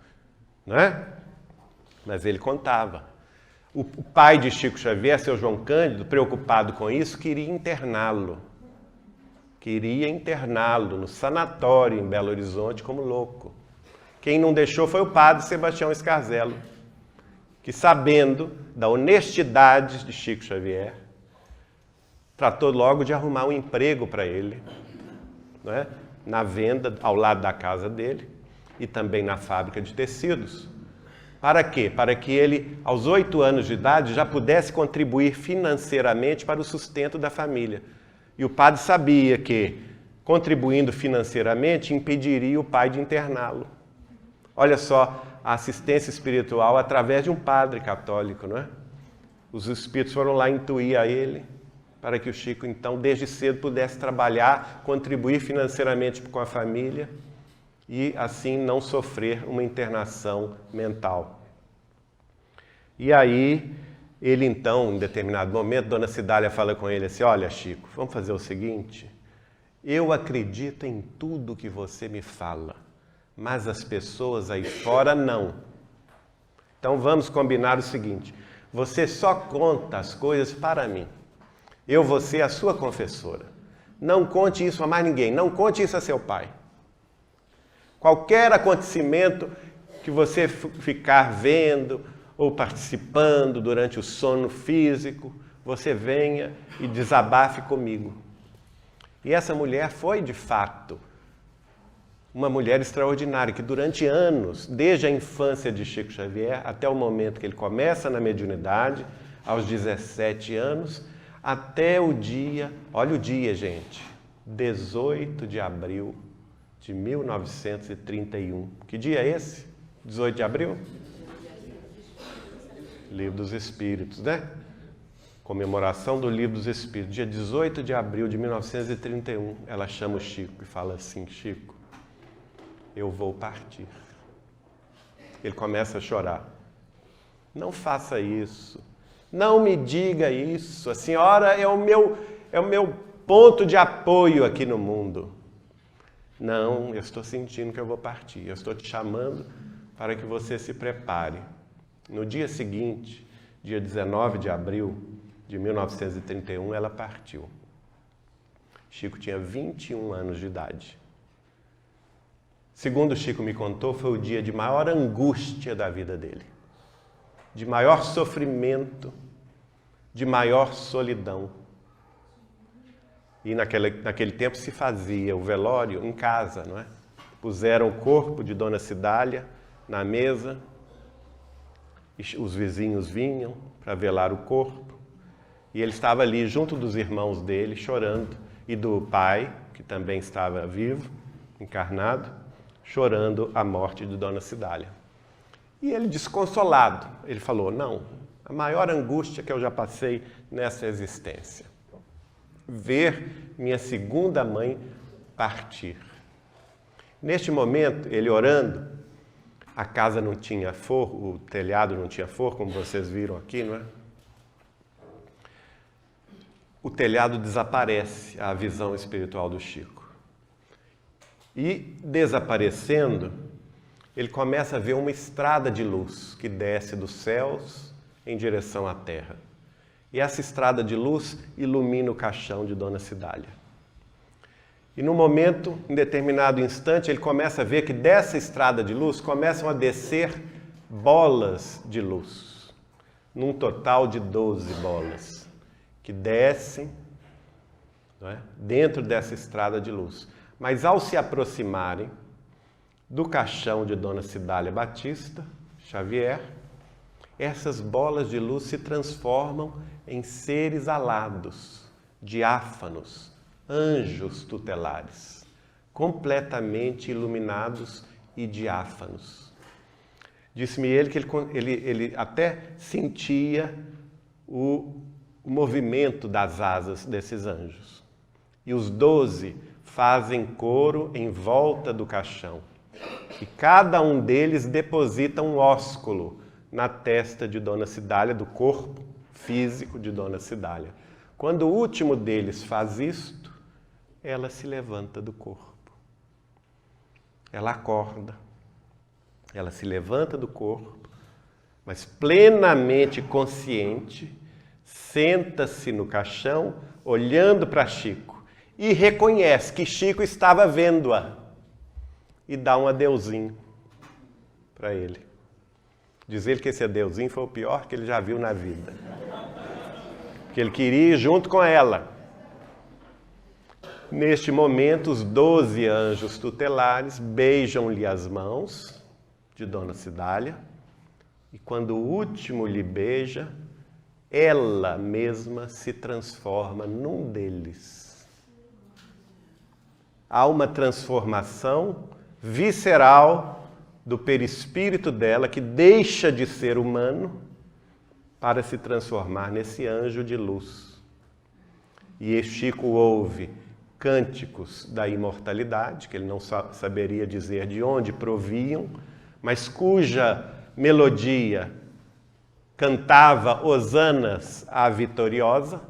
não é? Mas ele contava. O pai de Chico Xavier, seu João Cândido, preocupado com isso, queria interná-lo. Queria interná-lo no sanatório em Belo Horizonte como louco. Quem não deixou foi o padre Sebastião Scarzelo, que, sabendo da honestidade de Chico Xavier, tratou logo de arrumar um emprego para ele, não é? Na venda ao lado da casa dele e também na fábrica de tecidos. Para quê? Para que ele, aos 8 anos de idade, já pudesse contribuir financeiramente para o sustento da família. E o padre sabia que, contribuindo financeiramente, impediria o pai de interná-lo. Olha só, a assistência espiritual através de um padre católico, não é? Os espíritos foram lá intuir a ele, para que o Chico, então, desde cedo pudesse trabalhar, contribuir financeiramente com a família e, assim, não sofrer uma internação mental. E aí, ele, então, em determinado momento, Dona Cidália fala com ele assim, olha, Chico, vamos fazer o seguinte, eu acredito em tudo que você me fala, mas as pessoas aí fora não. Então, vamos combinar o seguinte, você só conta as coisas para mim. Eu vou ser a sua confessora. Não conte isso a mais ninguém. Não conte isso a seu pai. Qualquer acontecimento que você ficar vendo ou participando durante o sono físico, você venha e desabafe comigo. E essa mulher foi, de fato, uma mulher extraordinária, que durante anos, desde a infância de Chico Xavier até o momento que ele começa na mediunidade, aos 17 anos, até o dia, olha o dia, gente, 18 de abril de 1931. Que dia é esse? 18 de abril? Livro dos Espíritos, né? Comemoração do Livro dos Espíritos. Dia 18 de abril de 1931, ela chama o Chico e fala assim, Chico, eu vou partir. Ele começa a chorar. Não faça isso. Não me diga isso, a senhora é o meu ponto de apoio aqui no mundo. Não, eu estou sentindo que eu vou partir, eu estou te chamando para que você se prepare. No dia seguinte, dia 19 de abril de 1931, ela partiu. Chico tinha 21 anos de idade. Segundo Chico me contou, foi o dia de maior angústia da vida dele, de maior sofrimento, de maior solidão. E naquele tempo se fazia o velório em casa, não é? Puseram o corpo de Dona Cidália na mesa, e os vizinhos vinham para velar o corpo, e ele estava ali junto dos irmãos dele, chorando, e do pai, que também estava vivo, encarnado, chorando a morte de Dona Cidália. E ele, desconsolado, ele falou, não, a maior angústia que eu já passei nessa existência. Ver minha segunda mãe partir. Neste momento, ele orando, a casa não tinha forro, o telhado não tinha forro, como vocês viram aqui, não é? O telhado desaparece, a visão espiritual do Chico. E, desaparecendo, ele começa a ver uma estrada de luz que desce dos céus em direção à terra. E essa estrada de luz ilumina o caixão de Dona Cidália. E no momento, em determinado instante, ele começa a ver que dessa estrada de luz começam a descer bolas de luz. Num total de 12 bolas, que descem, não é, dentro dessa estrada de luz. Mas ao se aproximarem do caixão de Dona Cidália Batista Xavier, essas bolas de luz se transformam em seres alados, diáfanos, anjos tutelares, completamente iluminados e diáfanos. Disse-me ele que ele até sentia o movimento das asas desses anjos. E os 12 fazem coro em volta do caixão. E cada um deles deposita um ósculo na testa de Dona Cidália, do corpo físico de Dona Cidália. Quando o último deles faz isto, ela se levanta do corpo. Ela acorda. Ela se levanta do corpo, mas plenamente consciente, senta-se no caixão, olhando para Chico, e reconhece que Chico estava vendo-a. E dá um adeuzinho para ele. Diz ele que esse adeuzinho foi o pior que ele já viu na vida. Porque ele queria ir junto com ela. Neste momento, os 12 anjos tutelares beijam-lhe as mãos de Dona Cidália, e quando o último lhe beija, ela mesma se transforma num deles. Há uma transformação visceral do perispírito dela, que deixa de ser humano para se transformar nesse anjo de luz. E Chico ouve cânticos da imortalidade, que ele não saberia dizer de onde proviam, mas cuja melodia cantava hosanas à vitoriosa,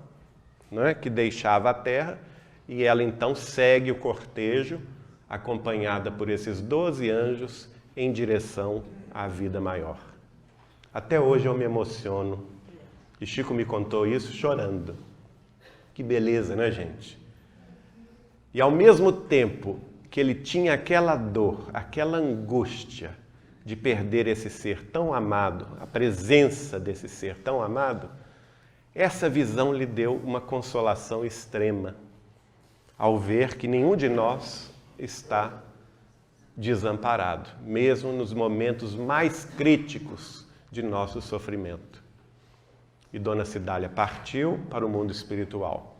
não é? Que deixava a terra, e ela então segue o cortejo, acompanhada por esses 12 anjos, em direção à vida maior. Até hoje eu me emociono, e Chico me contou isso chorando. Que beleza, né, gente? E ao mesmo tempo que ele tinha aquela dor, aquela angústia de perder esse ser tão amado, a presença desse ser tão amado, essa visão lhe deu uma consolação extrema, ao ver que nenhum de nós está desamparado, mesmo nos momentos mais críticos de nosso sofrimento. E Dona Cidália partiu para o mundo espiritual.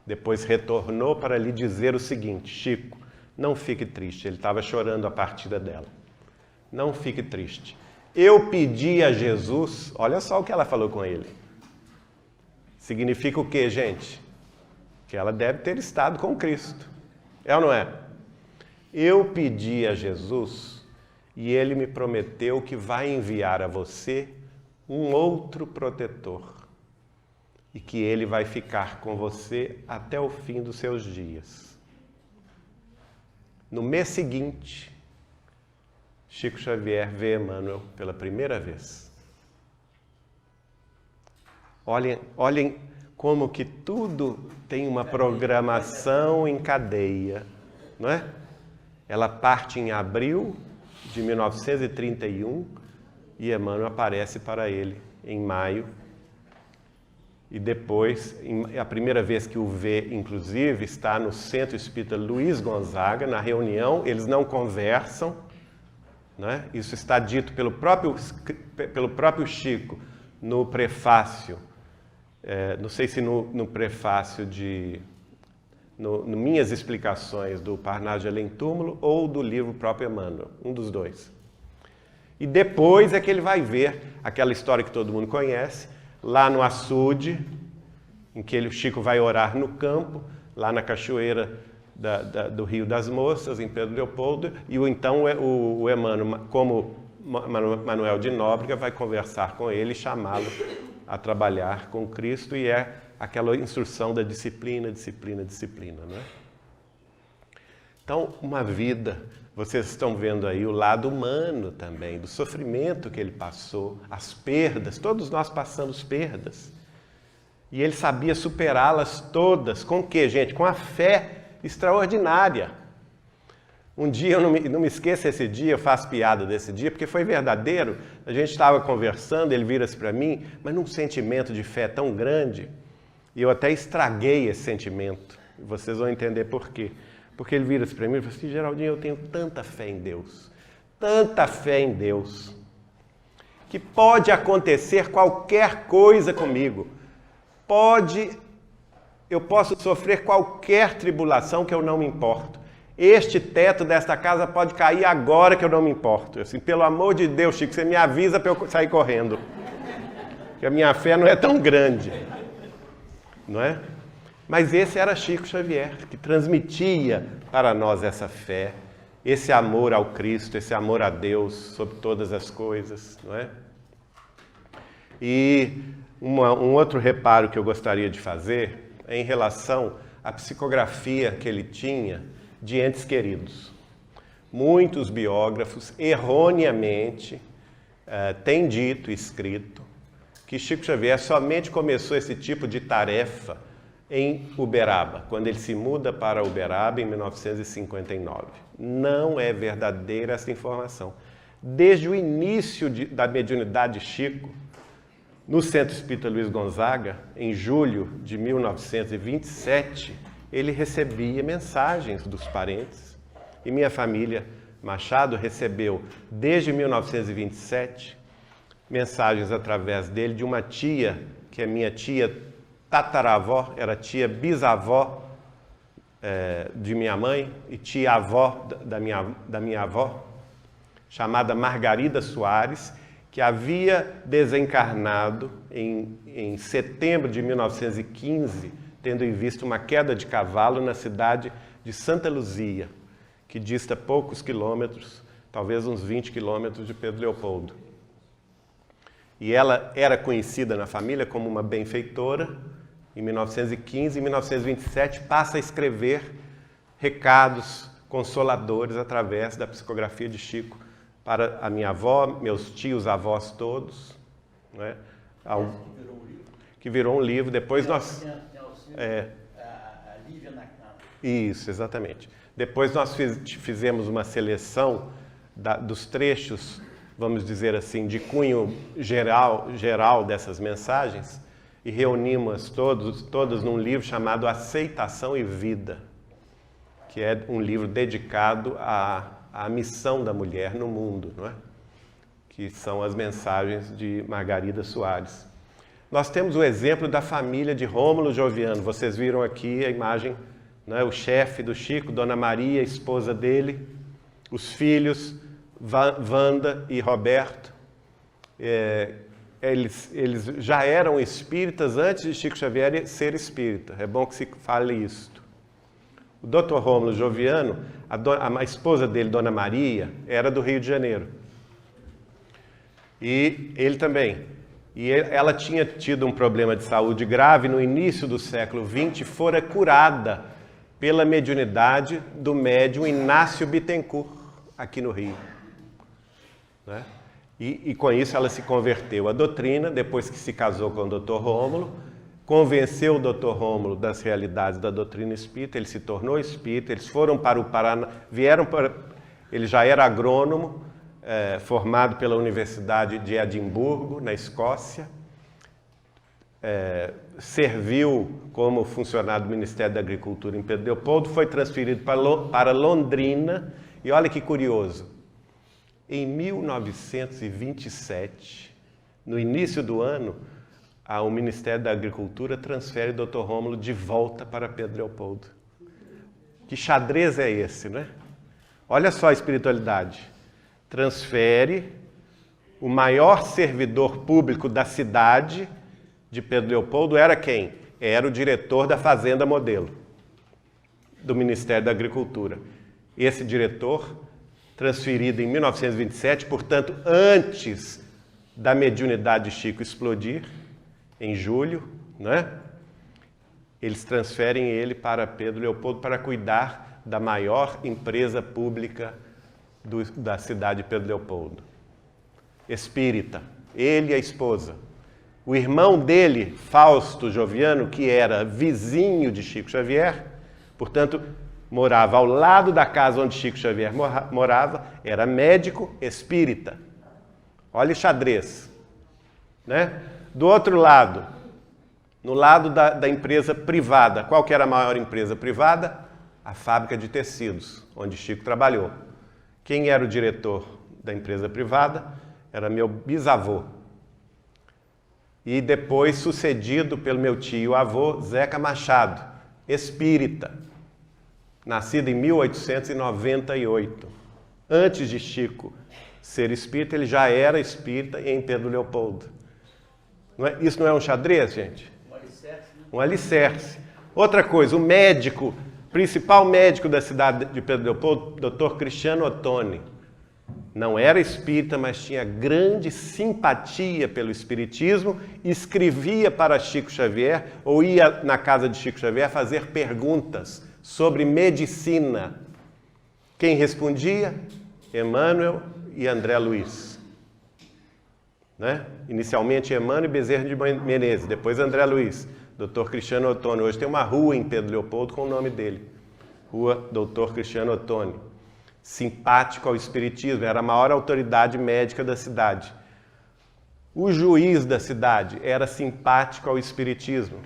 Depois retornou para lhe dizer o seguinte: Chico, não fique triste. Ele estava chorando a partida dela. Não fique triste. Eu pedi a Jesus, olha só o que ela falou com ele. Significa o quê, gente? Que ela deve ter estado com Cristo. É ou não é? Eu pedi a Jesus e ele me prometeu que vai enviar a você um outro protetor e que ele vai ficar com você até o fim dos seus dias. No mês seguinte, Chico Xavier vê Emmanuel pela primeira vez. Olhem como que tudo tem uma programação em cadeia, não é? Ela parte em abril de 1931 e Emmanuel aparece para ele em maio. E depois, a primeira vez que o vê, inclusive, está no Centro Espírita Luiz Gonzaga, na reunião, eles não conversam, né? Isso está dito pelo próprio Chico no prefácio, não sei se no prefácio no Minhas Explicações do Parnaso de Além Túmulo ou do livro próprio Emmanuel, um dos dois. E depois é que ele vai ver aquela história que todo mundo conhece, lá no açude, em que o Chico vai orar no campo, lá na cachoeira do Rio das Moças, em Pedro Leopoldo, e então o Emmanuel, como Manuel de Nóbrega, vai conversar com ele e chamá-lo a trabalhar com Cristo, e é aquela instrução da disciplina, disciplina, disciplina, não é? Então, uma vida, vocês estão vendo aí o lado humano também, do sofrimento que ele passou, as perdas, todos nós passamos perdas. E ele sabia superá-las todas. Com o quê, gente? Com a fé extraordinária. Um dia, eu não me esqueço esse dia, eu faço piada desse dia, porque foi verdadeiro. A gente estava conversando, ele vira-se para mim, mas num sentimento de fé tão grande, e eu até estraguei esse sentimento. Vocês vão entender por quê. Porque ele vira-se para mim e fala assim: Geraldinho, eu tenho tanta fé em Deus, que pode acontecer qualquer coisa comigo. Eu posso sofrer qualquer tribulação que eu não me importo. Este teto desta casa pode cair agora que eu não me importo. Assim, pelo amor de Deus, Chico, você me avisa para eu sair correndo. Porque a minha fé não é tão grande. Não é? Mas esse era Chico Xavier, que transmitia para nós essa fé, esse amor ao Cristo, esse amor a Deus sobre todas as coisas. Não é? E um outro reparo que eu gostaria de fazer é em relação à psicografia que ele tinha de entes queridos. Muitos biógrafos, erroneamente, têm dito e escrito que Chico Xavier somente começou esse tipo de tarefa em Uberaba, quando ele se muda para Uberaba em 1959. Não é verdadeira essa informação. Desde o início da mediunidade de Chico, no Centro Espírita Luiz Gonzaga, em julho de 1927, ele recebia mensagens dos parentes. E minha família Machado recebeu, desde 1927, mensagens através dele de uma tia, que é minha tia tataravó, era tia bisavó de minha mãe e tia-avó da minha avó, chamada Margarida Soares, que havia desencarnado em setembro de 1915, tendo em vista uma queda de cavalo na cidade de Santa Luzia, que dista poucos quilômetros, talvez uns 20 quilômetros de Pedro Leopoldo. E ela era conhecida na família como uma benfeitora. Em 1915, em 1927, passa a escrever recados consoladores através da psicografia de Chico para a minha avó, meus tios, avós todos, não é? Que virou um livro. Depois nós... Isso, exatamente. Depois nós fizemos uma seleção dos trechos, vamos dizer assim, de cunho geral dessas mensagens e reunimos todas num livro chamado Aceitação e Vida, que é um livro dedicado à missão da mulher no mundo, não é? Que são as mensagens de Margarida Soares. Nós temos o exemplo da família de Rômulo Joviano. Vocês viram aqui a imagem, né? O chefe do Chico, Dona Maria, esposa dele, os filhos, Wanda e Roberto. Eles já eram espíritas antes de Chico Xavier ser espírita. É bom que se fale isto. O Dr. Rômulo Joviano, a esposa dele, Dona Maria, era do Rio de Janeiro. E ele também. E ela tinha tido um problema de saúde grave no início do século XX, fora curada pela mediunidade do médium Inácio Bittencourt, aqui no Rio. Né? E com isso ela se converteu à doutrina, depois que se casou com o Dr. Rômulo, convenceu o Dr. Rômulo das realidades da doutrina espírita, ele se tornou espírita, eles foram para o Paraná, ele já era agrônomo, formado pela Universidade de Edimburgo, na Escócia, serviu como funcionário do Ministério da Agricultura em Pedro Leopoldo, foi transferido para Londrina, e olha que curioso, em 1927, no início do ano, o Ministério da Agricultura transfere o Dr. Rômulo de volta para Pedro Leopoldo. Que xadrez é esse, né? Olha só a espiritualidade. Transfere o maior servidor público da cidade de Pedro Leopoldo, era quem? Era o diretor da Fazenda Modelo, do Ministério da Agricultura. Esse diretor, transferido em 1927, portanto, antes da mediunidade de Chico explodir, em julho, né? Eles transferem ele para Pedro Leopoldo para cuidar da maior empresa pública da cidade de Pedro Leopoldo. Espírita, ele e a esposa. O irmão dele, Fausto Joviano, que era vizinho de Chico Xavier, portanto, morava ao lado da casa onde Chico Xavier morava, era médico espírita. Olha o xadrez, né? Do outro lado, no lado da empresa privada, qual que era a maior empresa privada? A fábrica de tecidos, onde Chico trabalhou. Quem era o diretor da empresa privada? Era meu bisavô. E depois sucedido pelo meu tio-avô, Zeca Machado, espírita, nascido em 1898. Antes de Chico ser espírita, ele já era espírita em Pedro Leopoldo. Isso não é um xadrez, gente? Um alicerce, né? Um alicerce. Outra coisa, o médico, principal médico da cidade de Pedro Leopoldo, Dr. Cristiano Ottoni, não era espírita, mas tinha grande simpatia pelo espiritismo, escrevia para Chico Xavier, ou ia na casa de Chico Xavier fazer perguntas sobre medicina. Quem respondia? Emmanuel e André Luiz. Né? Inicialmente Emmanuel e Bezerra de Menezes, depois André Luiz, Dr. Cristiano Ottoni. Hoje tem uma rua em Pedro Leopoldo com o nome dele, Rua Dr. Cristiano Ottoni. Simpático ao espiritismo, era a maior autoridade médica da cidade. O juiz da cidade era simpático ao espiritismo.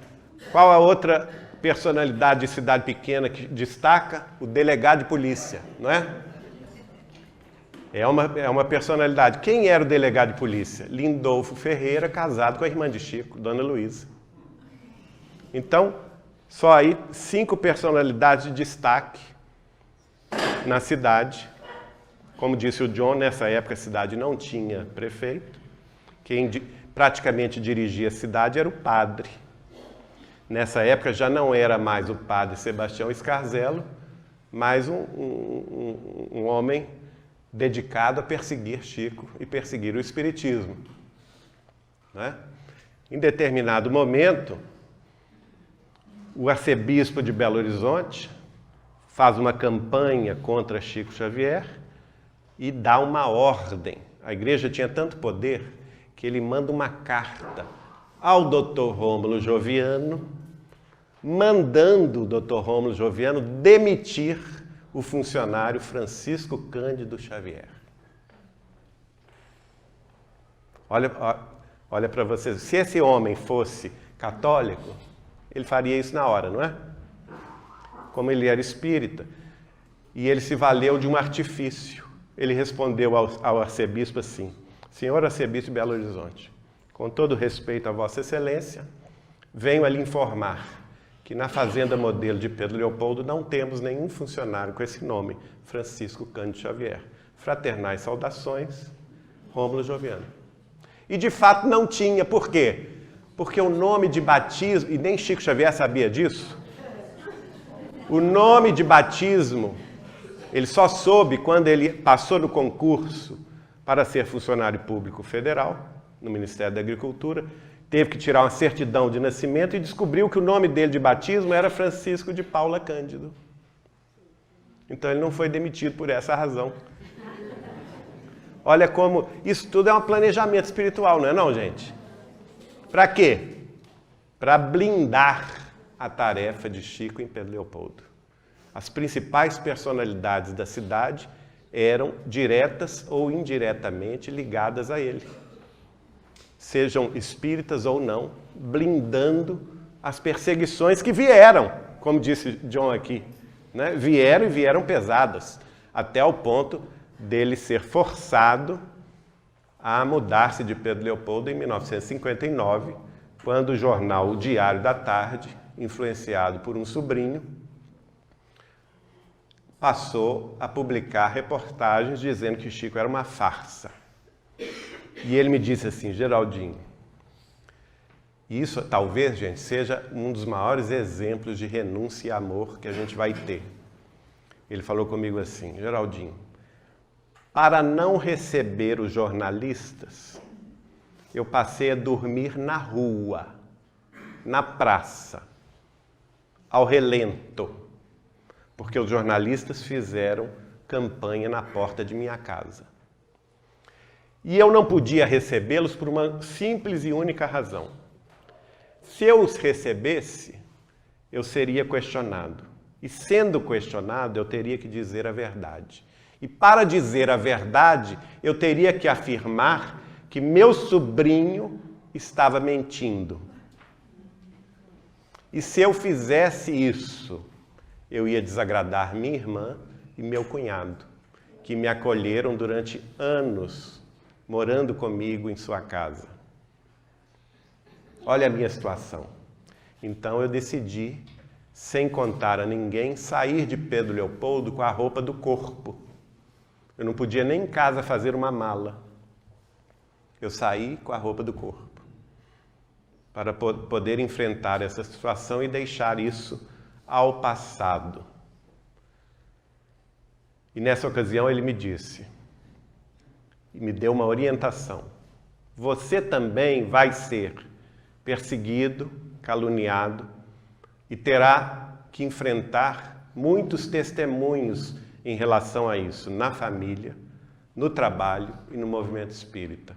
Qual a outra personalidade de cidade pequena que destaca? O delegado de polícia, não é? É uma personalidade. Quem era o delegado de polícia? Lindolfo Ferreira, casado com a irmã de Chico, Dona Luísa. Então, só aí 5 personalidades de destaque na cidade. Como disse o John, nessa época a cidade não tinha prefeito. Quem praticamente dirigia a cidade era o padre. Nessa época já não era mais o padre Sebastião Scarzello, mas um homem dedicado a perseguir Chico e perseguir o espiritismo. Né? Em determinado momento, o arcebispo de Belo Horizonte faz uma campanha contra Chico Xavier e dá uma ordem. A igreja tinha tanto poder que ele manda uma carta ao Dr. Rômulo Joviano, mandando o Dr. Rômulo Joviano demitir o funcionário Francisco Cândido Xavier. Olha para vocês, se esse homem fosse católico, ele faria isso na hora, não é? Como ele era espírita, e ele se valeu de um artifício. Ele respondeu ao arcebispo assim: Senhor arcebispo de Belo Horizonte, com todo respeito a Vossa Excelência, venho a lhe informar que na Fazenda Modelo de Pedro Leopoldo não temos nenhum funcionário com esse nome, Francisco Cândido Xavier. Fraternais saudações, Rômulo Joviano. E de fato não tinha, por quê? Porque o nome de batismo, e nem Chico Xavier sabia disso, o nome de batismo, ele só soube quando ele passou no concurso para ser funcionário público federal, no Ministério da Agricultura, teve que tirar uma certidão de nascimento e descobriu que o nome dele de batismo era Francisco de Paula Cândido. Então ele não foi demitido por essa razão. Olha como isso tudo é um planejamento espiritual, não é não, gente? Para quê? Para blindar a tarefa de Chico em Pedro Leopoldo. As principais personalidades da cidade eram diretas ou indiretamente ligadas a ele. Sejam espíritas ou não, blindando as perseguições que vieram, como disse John aqui, né? Vieram e vieram pesadas, até o ponto dele ser forçado a mudar-se de Pedro Leopoldo em 1959, quando o jornal O Diário da Tarde, influenciado por um sobrinho, passou a publicar reportagens dizendo que Chico era uma farsa. E ele me disse assim: Geraldinho, isso talvez, gente, seja um dos maiores exemplos de renúncia e amor que a gente vai ter. Ele falou comigo assim: Geraldinho, para não receber os jornalistas, eu passei a dormir na rua, na praça, ao relento, porque os jornalistas fizeram campanha na porta de minha casa. E eu não podia recebê-los por uma simples e única razão. Se eu os recebesse, eu seria questionado. E sendo questionado, eu teria que dizer a verdade. E para dizer a verdade, eu teria que afirmar que meu sobrinho estava mentindo. E se eu fizesse isso, eu ia desagradar minha irmã e meu cunhado, que me acolheram durante anos, morando comigo em sua casa. Olha a minha situação. Então eu decidi, sem contar a ninguém, sair de Pedro Leopoldo com a roupa do corpo. Eu não podia nem em casa fazer uma mala. Eu saí com a roupa do corpo, para poder enfrentar essa situação e deixar isso ao passado. E nessa ocasião ele me disse, e me deu uma orientação: você também vai ser perseguido, caluniado, e terá que enfrentar muitos testemunhos em relação a isso, na família, no trabalho e no movimento espírita.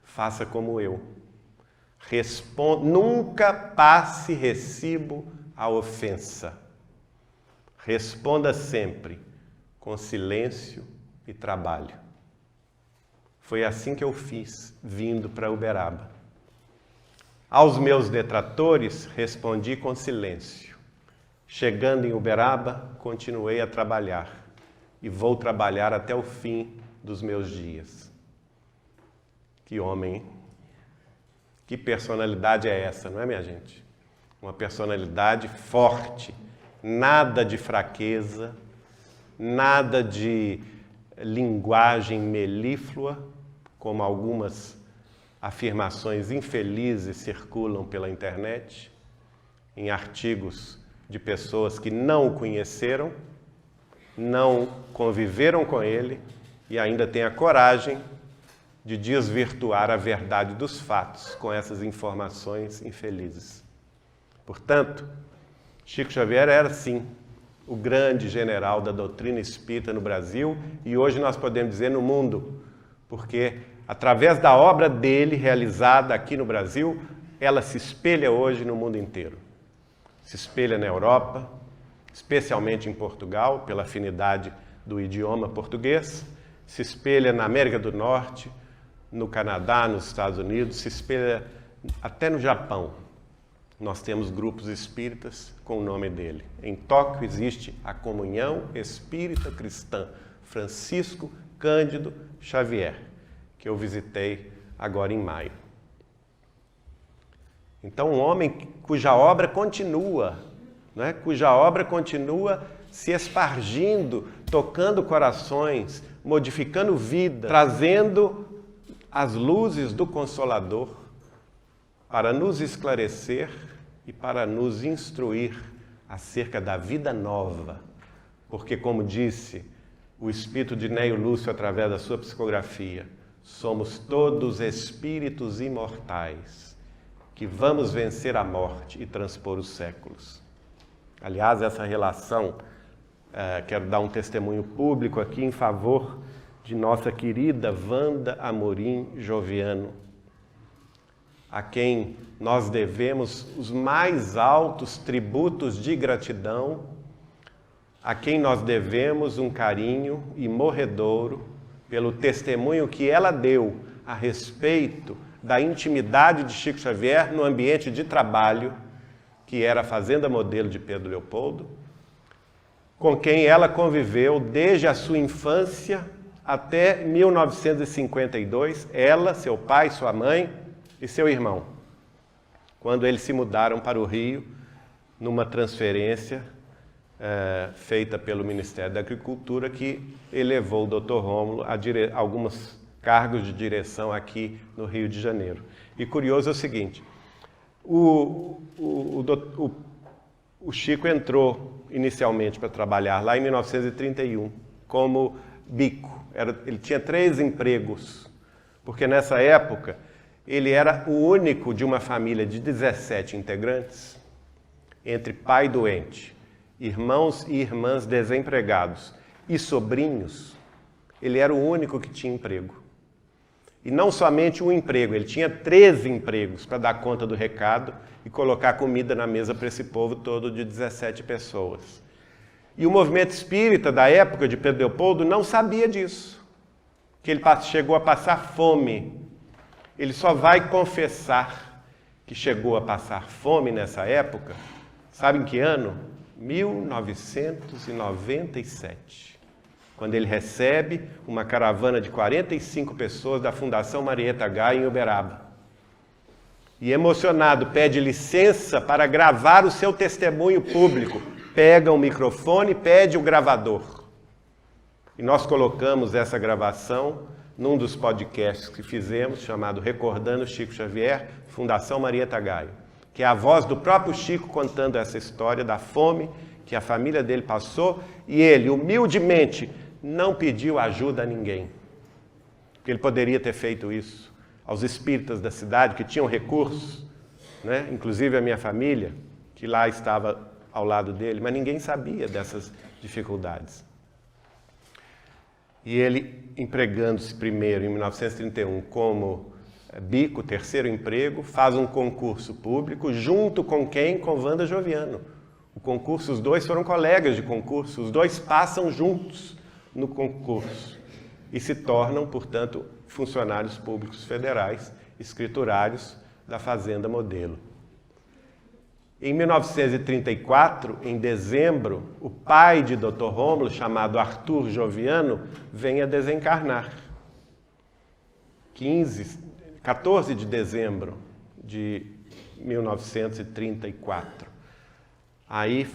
Faça como eu. Nunca passe recibo à ofensa. Responda sempre com silêncio e trabalho. Foi assim que eu fiz, vindo para Uberaba. Aos meus detratores, respondi com silêncio. Chegando em Uberaba, continuei a trabalhar. E vou trabalhar até o fim dos meus dias. Que homem, hein? Que personalidade é essa, não é, minha gente? Uma personalidade forte, nada de fraqueza, nada de linguagem melíflua, como algumas afirmações infelizes circulam pela internet, em artigos de pessoas que não o conheceram, não conviveram com ele e ainda têm a coragem de desvirtuar a verdade dos fatos com essas informações infelizes. Portanto, Chico Xavier era, sim, o grande general da doutrina espírita no Brasil e hoje nós podemos dizer no mundo, porque através da obra dele realizada aqui no Brasil, ela se espelha hoje no mundo inteiro. Se espelha na Europa, especialmente em Portugal, pela afinidade do idioma português, se espelha na América do Norte, no Canadá, nos Estados Unidos, se espelha até no Japão. Nós temos grupos espíritas com o nome dele. Em Tóquio existe a Comunhão Espírita Cristã Francisco Cândido Xavier, que eu visitei agora em maio. Então, um homem cuja obra continua, né? Cuja obra continua se espargindo, tocando corações, modificando vida, trazendo as luzes do Consolador para nos esclarecer e para nos instruir acerca da vida nova. Porque, como disse o espírito de Neio Lúcio através da sua psicografia, somos todos espíritos imortais que vamos vencer a morte e transpor os séculos. Aliás, essa relação, quero dar um testemunho público aqui em favor de nossa querida Wanda Amorim Joviano, a quem nós devemos os mais altos tributos de gratidão, a quem nós devemos um carinho imorredouro pelo testemunho que ela deu a respeito da intimidade de Chico Xavier no ambiente de trabalho, que era a Fazenda Modelo de Pedro Leopoldo, com quem ela conviveu desde a sua infância até 1952, ela, seu pai, sua mãe e seu irmão, quando eles se mudaram para o Rio, numa transferência feita pelo Ministério da Agricultura, que elevou o Dr. Rômulo a alguns cargos de direção aqui no Rio de Janeiro. E curioso é o seguinte, o Chico entrou inicialmente para trabalhar lá em 1931 como bico. Ele tinha 3 empregos, porque nessa época ele era o único de uma família de 17 integrantes, entre pai doente, irmãos e irmãs desempregados e sobrinhos. Ele era o único que tinha emprego. E não somente um emprego, ele tinha 13 empregos para dar conta do recado e colocar comida na mesa para esse povo todo de 17 pessoas. E o movimento espírita da época de Pedro Leopoldo não sabia disso, que ele chegou a passar fome. Ele só vai confessar que chegou a passar fome nessa época, sabe em que ano? 1997. Quando ele recebe uma caravana de 45 pessoas da Fundação Marieta Gaia em Uberaba. E emocionado, pede licença para gravar o seu testemunho público. Pega o microfone, pede o gravador. E nós colocamos essa gravação num dos podcasts que fizemos, chamado Recordando Chico Xavier, Fundação Marieta Gaia, que é a voz do próprio Chico contando essa história da fome que a família dele passou, e ele, humildemente, não pediu ajuda a ninguém. Porque ele poderia ter feito isso aos espíritas da cidade, que tinham recursos, né? Inclusive a minha família, que lá estava ao lado dele, mas ninguém sabia dessas dificuldades. E ele, empregando-se primeiro, em 1931, como bico, terceiro emprego, faz um concurso público, junto com quem? Com Wanda Joviano. O concurso, os dois foram colegas de concurso, os dois passam juntos no concurso e se tornam, portanto, funcionários públicos federais, escriturários da Fazenda Modelo. Em 1934, em dezembro, o pai de Dr. Rômulo, chamado Arthur Joviano, vem a desencarnar. 14 de dezembro de 1934. Aí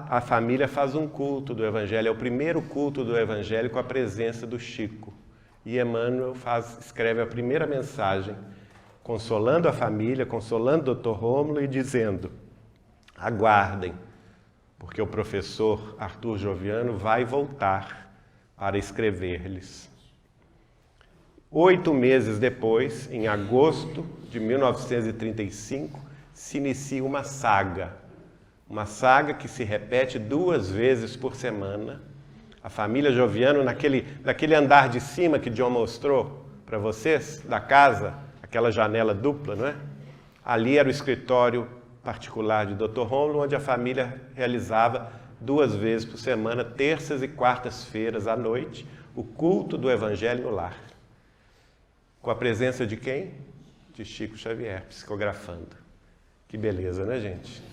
a família faz um culto do Evangelho, é o primeiro culto do Evangelho com a presença do Chico. E Emmanuel escreve a primeira mensagem, consolando a família, consolando o Dr. Rômulo e dizendo: aguardem, porque o professor Arthur Joviano vai voltar para escrever-lhes. 8 meses depois, em agosto de 1935, se inicia uma saga que se repete 2 vezes por semana. A família Joviano, naquele andar de cima que John mostrou para vocês, da casa, aquela janela dupla, não é? Ali era o escritório particular de Dr. Rômulo, onde a família realizava 2 vezes por semana, terças e quartas-feiras à noite, o culto do Evangelho no lar. Com a presença de quem? De Chico Xavier, psicografando. Que beleza, né, gente?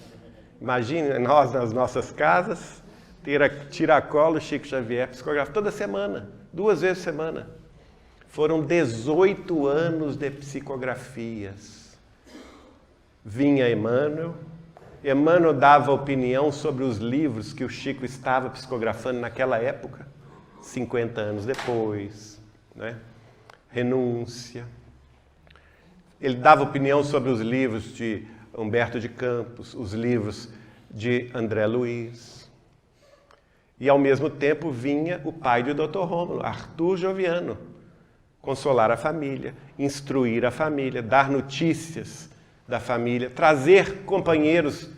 Imagine nós nas nossas casas, ter a tiracolo Chico Xavier, psicografando toda semana, 2 vezes por semana. Foram 18 anos de psicografias. Vinha Emmanuel dava opinião sobre os livros que o Chico estava psicografando naquela época, 50 anos depois, né? Renúncia. Ele dava opinião sobre os livros de Humberto de Campos, os livros de André Luiz. E, ao mesmo tempo, vinha o pai de Dr. Rômulo, Arthur Joviano, consolar a família, instruir a família, dar notícias da família, trazer companheiros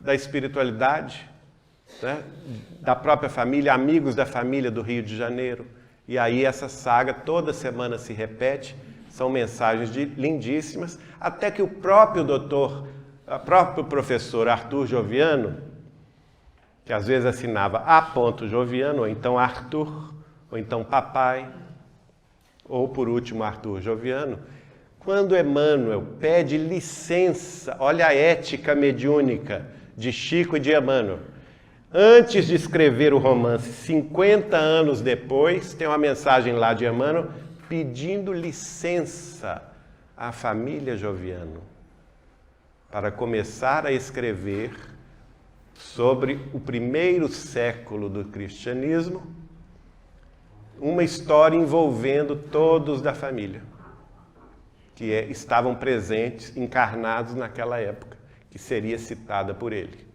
da espiritualidade, né, da própria família, amigos da família do Rio de Janeiro. E aí essa saga toda semana se repete, são mensagens lindíssimas, até que o próprio professor Arthur Joviano, que às vezes assinava A. Joviano, ou então Arthur, ou então Papai, ou por último Arthur Joviano, quando Emmanuel pede licença, olha a ética mediúnica de Chico e de Emmanuel, antes de escrever o romance, 50 anos depois, tem uma mensagem lá de Emmanuel pedindo licença à família Joviano para começar a escrever sobre o primeiro século do cristianismo, uma história envolvendo todos da família, que estavam presentes, encarnados naquela época, que seria citada por ele.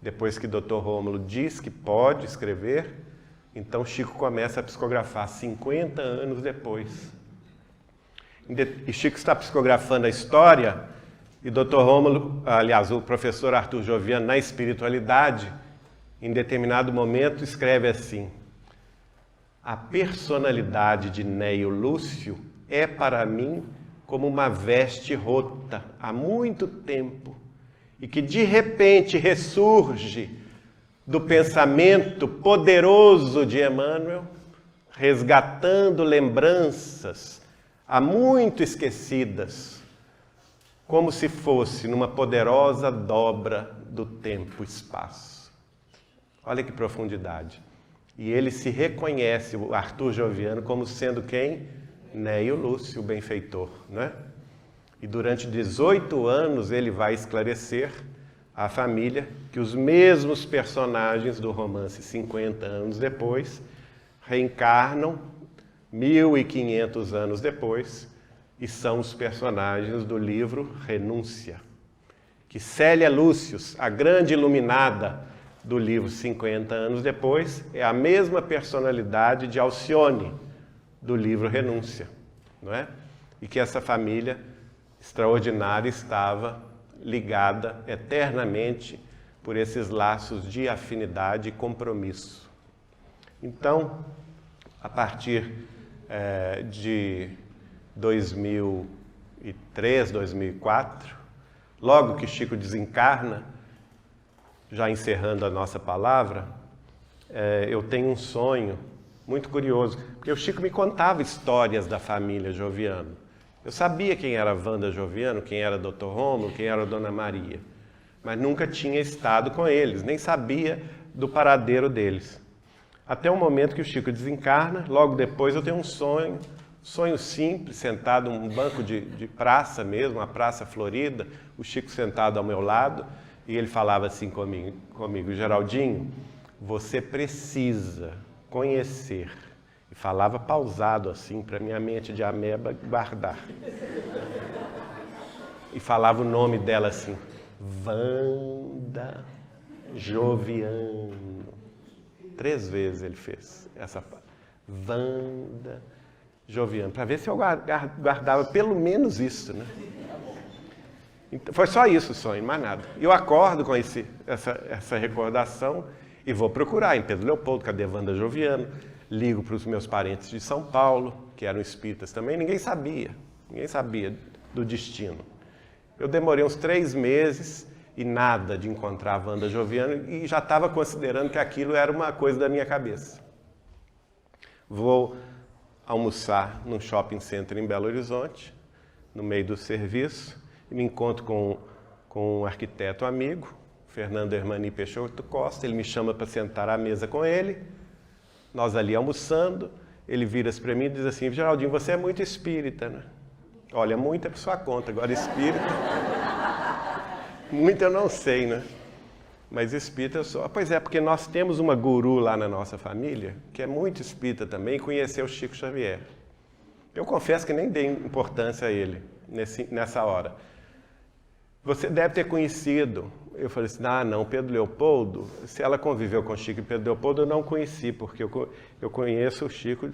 Depois que Dr. Rômulo diz que pode escrever, então Chico começa a psicografar 50 anos depois. E Chico está psicografando a história, e Dr. Rômulo, aliás, o professor Arthur Joviano, na espiritualidade, em determinado momento, escreve assim: a personalidade de Neio Lúcio é para mim como uma veste rota há muito tempo e que de repente ressurge do pensamento poderoso de Emmanuel, resgatando lembranças há muito esquecidas, como se fosse numa poderosa dobra do tempo e espaço. Olha que profundidade. E ele se reconhece, o Arthur Joviano, como sendo quem? Neio Lúcio, o benfeitor, né? E durante 18 anos ele vai esclarecer à família que os mesmos personagens do romance 50 anos depois reencarnam 1500 anos depois e são os personagens do livro Renúncia. Que Célia Lúcius, a grande iluminada do livro 50 anos depois, é a mesma personalidade de Alcione, do livro Renúncia, não é? E que essa família extraordinária estava ligada eternamente por esses laços de afinidade e compromisso. Então, a partir de 2003, 2004, logo que Chico desencarna, já encerrando a nossa palavra, eu tenho um sonho muito curioso, porque o Chico me contava histórias da família Joviano. Eu sabia quem era Wanda Joviano, quem era Dr. Rômulo, quem era Dona Maria, mas nunca tinha estado com eles, nem sabia do paradeiro deles. Até o momento que o Chico desencarna, logo depois eu tenho um sonho simples, sentado num banco de praça mesmo, uma praça florida, o Chico sentado ao meu lado, e ele falava assim comigo, Geraldinho, você precisa conhecer, e falava pausado assim, para minha mente de ameba guardar. E falava o nome dela assim, Wanda Joviano. 3 vezes ele fez essa Wanda Joviano, para ver se eu guardava pelo menos isso, né? Então, foi só isso o sonho, mais nada. Eu acordo com essa recordação e vou procurar em Pedro Leopoldo, cadê Wanda Joviano? Ligo para os meus parentes de São Paulo, que eram espíritas também, ninguém sabia do destino. Eu demorei uns 3 meses e nada de encontrar a Wanda Joviano e já estava considerando que aquilo era uma coisa da minha cabeça. Vou almoçar num shopping center em Belo Horizonte, no meio do serviço, e me encontro com um arquiteto amigo, Fernando Hermani Peixoto Costa. Ele me chama para sentar à mesa com ele, nós ali almoçando, ele vira-se para mim e diz assim, Geraldinho, você é muito espírita, né? Olha, muito é por sua conta, agora espírita, muito eu não sei, né? Mas espírita eu sou. Pois é, porque nós temos uma guru lá na nossa família, que é muito espírita também, e conheceu o Chico Xavier. Eu confesso que nem dei importância a ele nessa hora. Você deve ter conhecido. Eu falei assim, não, Pedro Leopoldo, se ela conviveu com o Chico e Pedro Leopoldo, eu não conheci, porque eu conheço o Chico,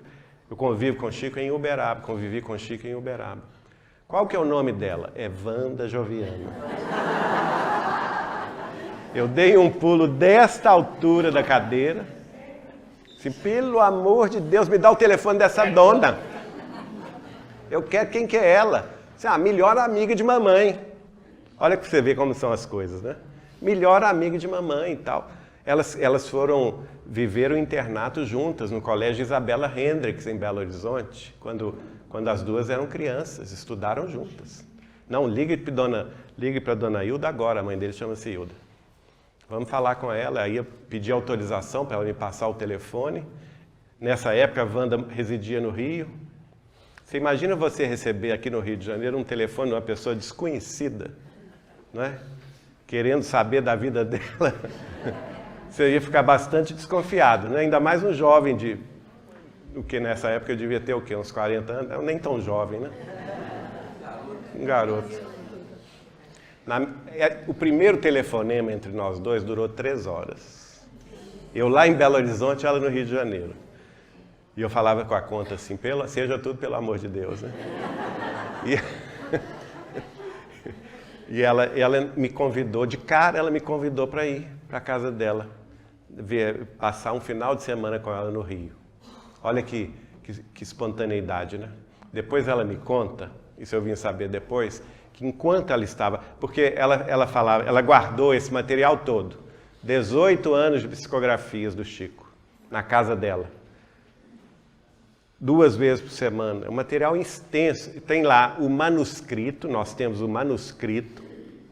eu convivo com o Chico em Uberaba, convivi com o Chico em Uberaba. Qual que é o nome dela? É Wanda Joviano. Eu dei um pulo desta altura da cadeira, assim, pelo amor de Deus, me dá o telefone dessa dona. Eu quero, quem que é ela? Assim, a melhor amiga de mamãe. Olha para você ver como são as coisas, né? Melhor amiga de mamãe e tal. Elas viveram internato juntas no Colégio Isabela Hendricks, em Belo Horizonte, quando as duas eram crianças, estudaram juntas. Não, ligue para Dona Hilda agora, a mãe dele chama-se Hilda. Vamos falar com ela, aí eu pedi autorização para ela me passar o telefone. Nessa época a Wanda residia no Rio. Você imagina você receber aqui no Rio de Janeiro um telefone de uma pessoa desconhecida, não é? Querendo saber da vida dela. Você ia ficar bastante desconfiado, né? Ainda mais um jovem o que nessa época eu devia ter o quê? Uns 40 anos? Eu nem tão jovem, né? Um garoto. O primeiro telefonema entre nós dois durou 3 horas. Eu lá em Belo Horizonte, ela no Rio de Janeiro. E eu falava com a conta assim, seja tudo pelo amor de Deus, né? E ela me convidou, de cara ela me convidou para ir para a casa dela, passar um final de semana com ela no Rio. Olha que espontaneidade, né? Depois ela me conta, isso eu vim saber depois, que enquanto ela estava... Porque ela falava, ela guardou esse material todo. 18 anos de psicografias do Chico, na casa dela. 2 vezes por semana. É um material extenso. Tem lá o manuscrito, nós temos o manuscrito,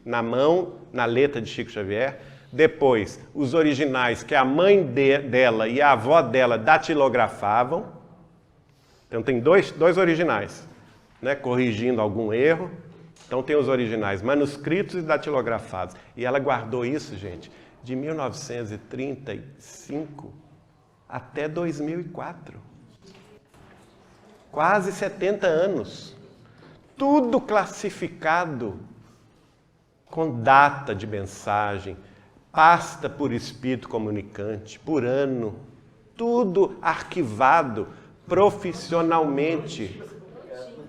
na mão, na letra de Chico Xavier. Depois, os originais que a mãe dela e a avó dela datilografavam. Então tem dois originais, né, corrigindo algum erro. Então tem os originais manuscritos e datilografados. E ela guardou isso, gente, de 1935 até 2004. Quase 70 anos. Tudo classificado com data de mensagem, pasta por espírito comunicante, por ano. Tudo arquivado profissionalmente.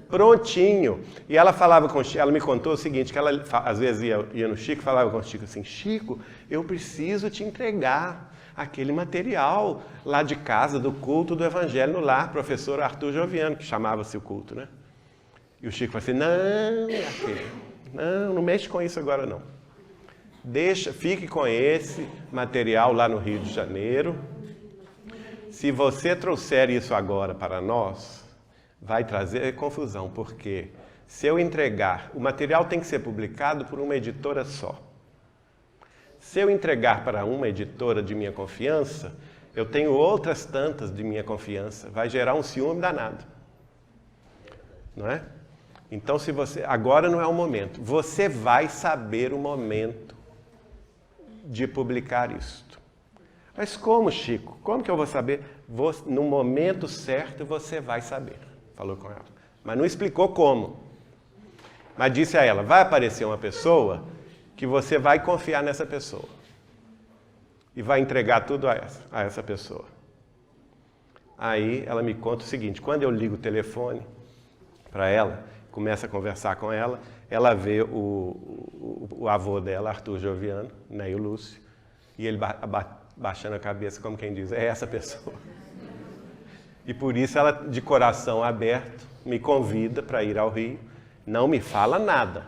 Prontinho. E ela falava com o Chico, ela me contou o seguinte, que ela às vezes ia no Chico e falava com o Chico assim, Chico, eu preciso te entregar aquele material lá de casa do culto do Evangelho no Lar, professor Arthur Joviano, que chamava-se o culto, né? E o Chico falou assim, não, minha filha, não mexe com isso agora não. Fique com esse material lá no Rio de Janeiro. Se você trouxer isso agora para nós, vai trazer confusão, porque se eu entregar, o material tem que ser publicado por uma editora só. Se eu entregar para uma editora de minha confiança, eu tenho outras tantas de minha confiança, vai gerar um ciúme danado. Não é? Então, se você, agora não é o momento, você vai saber o momento de publicar isto. Mas como, Chico? Como que eu vou saber? No momento certo você vai saber. Falou com ela. Mas não explicou como. Mas disse a ela, vai aparecer uma pessoa que você vai confiar nessa pessoa. E vai entregar tudo a essa pessoa. Aí ela me conta o seguinte, quando eu ligo o telefone para ela, começa a conversar com ela, ela vê o avô dela, Arthur Joviano, né, e o Lúcio, e ele baixando a cabeça como quem diz, é essa pessoa. E por isso ela, de coração aberto, me convida para ir ao Rio. Não me fala nada.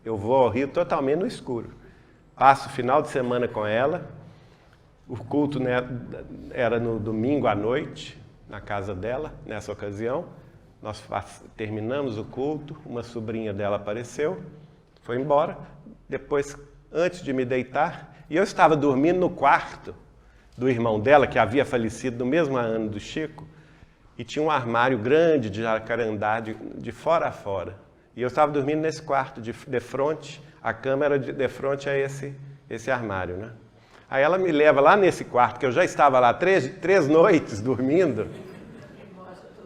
Eu vou ao Rio totalmente no escuro. Passo o final de semana com ela. O culto, né, era no domingo à noite, na casa dela, nessa ocasião. Nós terminamos o culto, uma sobrinha dela apareceu, foi embora. Depois, antes de me deitar, e eu estava dormindo no quarto do irmão dela, que havia falecido no mesmo ano do Chico, e tinha um armário grande de jacarandá de fora a fora. E eu estava dormindo nesse quarto, de frente, a cama era de frente a esse armário, né? Aí ela me leva lá nesse quarto, que eu já estava lá três noites dormindo,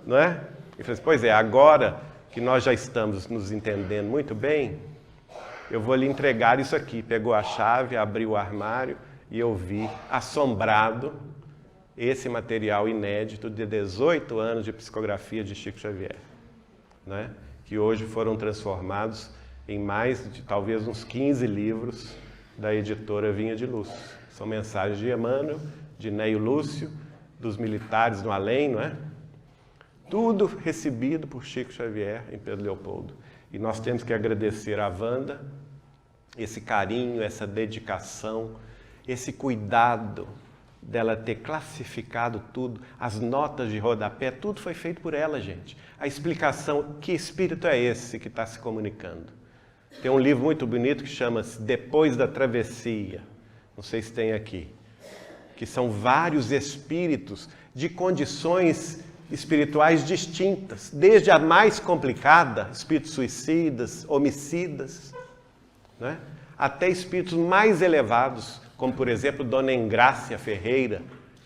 não é? E falei assim, pois é, agora que nós já estamos nos entendendo muito bem, eu vou lhe entregar isso aqui. Pegou a chave, abriu o armário e eu vi, assombrado, esse material inédito de 18 anos de psicografia de Chico Xavier, né? Que hoje foram transformados em mais de talvez uns 15 livros da editora Vinha de Luz. São mensagens de Emmanuel, de Neio Lúcio, dos militares no além, não é? Tudo recebido por Chico Xavier em Pedro Leopoldo. E nós temos que agradecer a Wanda, esse carinho, essa dedicação, esse cuidado dela ter classificado tudo, as notas de rodapé, tudo foi feito por ela, gente. A explicação, que espírito é esse que está se comunicando? Tem um livro muito bonito que chama-se Depois da Travessia, não sei se tem aqui, que são vários espíritos de condições espirituais distintas, desde a mais complicada, espíritos suicidas, homicidas, né? Até espíritos mais elevados, como por exemplo Dona Engrácia Ferreira,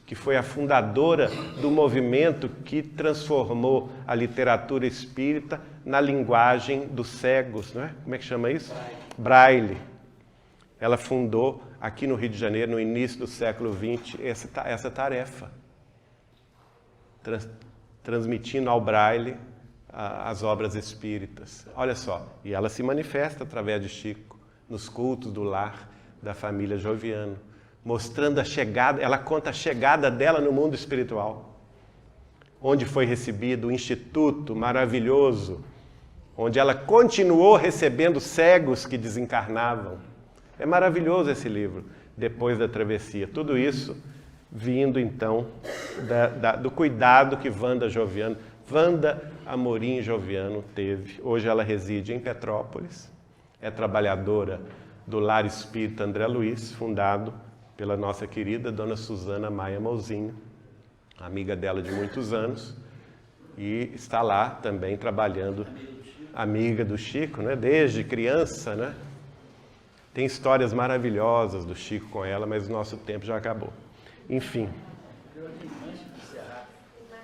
que foi a fundadora do movimento que transformou a literatura espírita na linguagem dos cegos, não é? Como é que chama isso? Braille. Ela fundou aqui no Rio de Janeiro, no início do século XX, essa tarefa. Transmitindo ao Braille as obras espíritas. Olha só, e ela se manifesta através de Chico, nos cultos do lar da família Joviano, mostrando a chegada, ela conta a chegada dela no mundo espiritual. onde foi recebido o instituto maravilhoso, onde ela continuou recebendo cegos que desencarnavam. É maravilhoso esse livro, Depois da Travessia. Tudo isso vindo, então, do cuidado que Wanda Amorim Joviano teve. Hoje ela reside em Petrópolis, é trabalhadora do Lar Espírita André Luiz, fundado pela nossa querida Dona Suzana Maia Mouzinho, amiga dela de muitos anos, e está lá também trabalhando, amiga do Chico, né? Desde criança, né? Tem histórias maravilhosas do Chico com ela, mas o nosso tempo já acabou. Enfim. Antes de encerrar,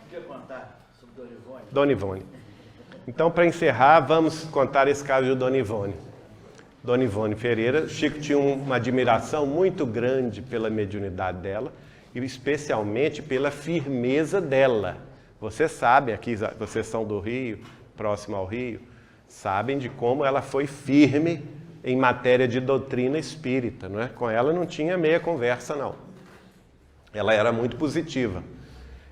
quer contar sobre Dona Ivone? Dona Ivone. Então, para encerrar, vamos contar esse caso de Dona Ivone. Dona Ivone Pereira, Chico tinha uma admiração muito grande pela mediunidade dela e especialmente pela firmeza dela. Vocês sabem, aqui vocês são do Rio, próximo ao Rio, sabem de como ela foi firme em matéria de doutrina espírita, não é? Com ela não tinha meia conversa, não. Ela era muito positiva.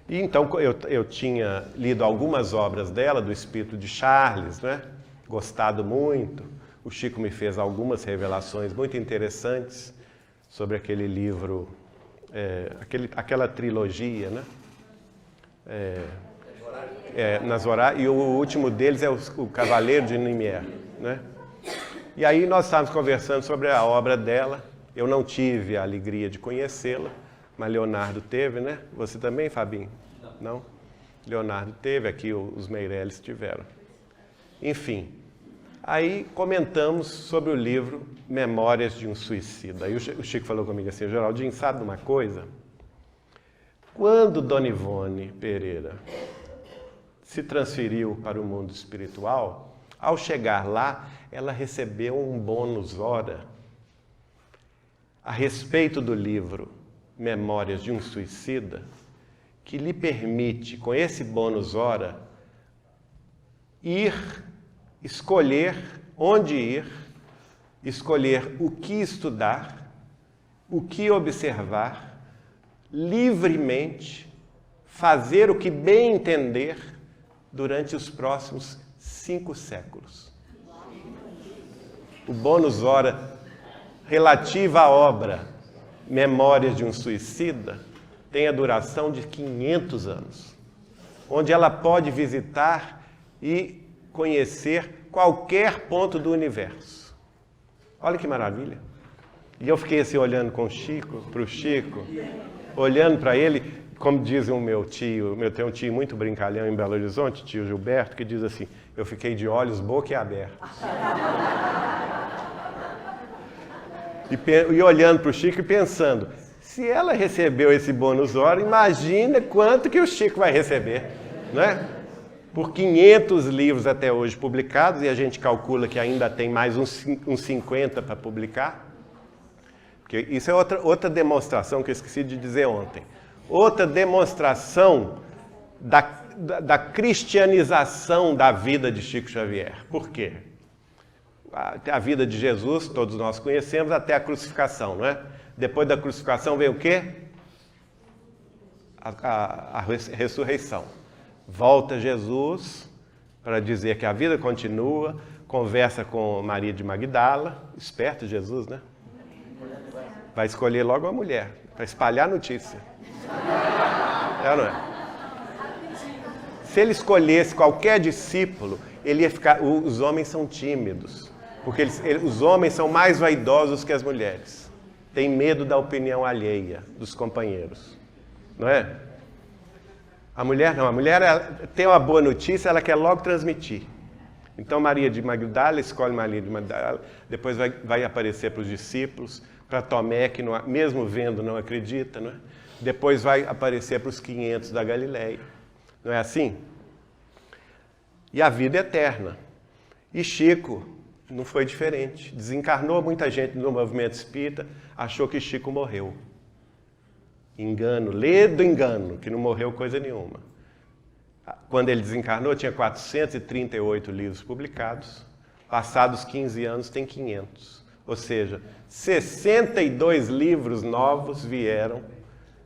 E então eu tinha lido algumas obras dela, do Espírito de Charles, né? Gostado muito. O Chico me fez algumas revelações muito interessantes sobre aquele livro, aquela trilogia, né? Nas Horários, e o último deles é o Cavaleiro de Nimier, né? E aí nós estávamos conversando sobre a obra dela. Eu não tive a alegria de conhecê-la, mas Leonardo teve, né? Você também, Fabinho? Não? Leonardo teve, aqui os Meirelles tiveram. Enfim, aí comentamos sobre o livro Memórias de um Suicida. Aí o Chico falou comigo assim: Geraldinho, sabe de uma coisa? Quando Dona Ivone Pereira se transferiu para o mundo espiritual, ao chegar lá, ela recebeu um bônus hora a respeito do livro Memórias de um Suicida, que lhe permite, com esse bônus hora, escolher onde ir, escolher o que estudar, o que observar, livremente, fazer o que bem entender durante os próximos 5 séculos. O bônus hora relativa à obra Memórias de um Suicida tem a duração de 500 anos, onde ela pode visitar e conhecer qualquer ponto do universo. Olha que maravilha! E eu fiquei assim olhando para o Chico, olhando para ele, como diz o meu tio, eu tenho um tio muito brincalhão em Belo Horizonte, tio Gilberto, que diz assim: eu fiquei de olhos boquiabertos. E olhando para o Chico e pensando, se ela recebeu esse bônus hora, imagina quanto que o Chico vai receber, né? Por 500 livros até hoje publicados, e a gente calcula que ainda tem mais uns 50 para publicar. Porque isso é outra demonstração que eu esqueci de dizer ontem. Outra demonstração da cristianização da vida de Chico Xavier. Por quê? A vida de Jesus, todos nós conhecemos, até a crucificação, não é? Depois da crucificação veio o quê? A ressurreição. Volta Jesus para dizer que a vida continua, conversa com Maria de Magdala, esperto Jesus, né? Vai escolher logo a mulher, para espalhar a notícia. É ou não é? Se ele escolhesse qualquer discípulo, ele ia ficar... Os homens são tímidos, porque os homens são mais vaidosos que as mulheres. Tem medo da opinião alheia dos companheiros, não é? A mulher não, a mulher tem uma boa notícia, ela quer logo transmitir. Então Maria de Magdala escolhe Maria de Magdala, depois vai aparecer para os discípulos, para Tomé, que não, mesmo vendo não acredita, não é? Depois vai aparecer para os 500 da Galileia. Não é assim? E a vida é eterna. E Chico não foi diferente. Desencarnou, muita gente no movimento espírita achou que Chico morreu. Engano, ledo engano, que não morreu coisa nenhuma. Quando ele desencarnou, tinha 438 livros publicados. Passados 15 anos, tem 500. Ou seja, 62 livros novos vieram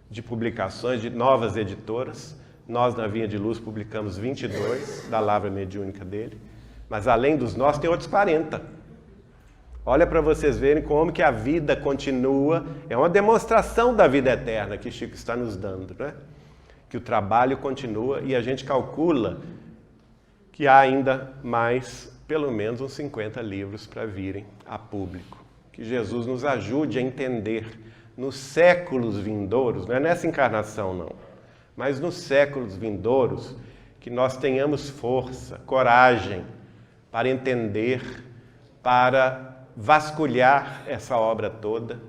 de publicações de novas editoras, Nós, na Vinha de Luz, publicamos 22 da Lavra Mediúnica dele. Mas além dos nossos, tem outros 40. Olha para vocês verem como que a vida continua. É uma demonstração da vida eterna que Chico está nos dando, né? Que o trabalho continua e a gente calcula que há ainda mais, pelo menos uns 50 livros para virem a público. Que Jesus nos ajude a entender nos séculos vindouros, não é nessa encarnação não, mas nos séculos vindouros, que nós tenhamos força, coragem para entender, para vasculhar essa obra toda,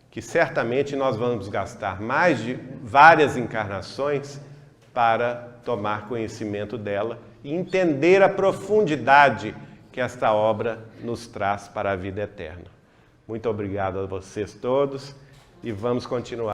que certamente nós vamos gastar mais de várias encarnações para tomar conhecimento dela e entender a profundidade que esta obra nos traz para a vida eterna. Muito obrigado a vocês todos e vamos continuar.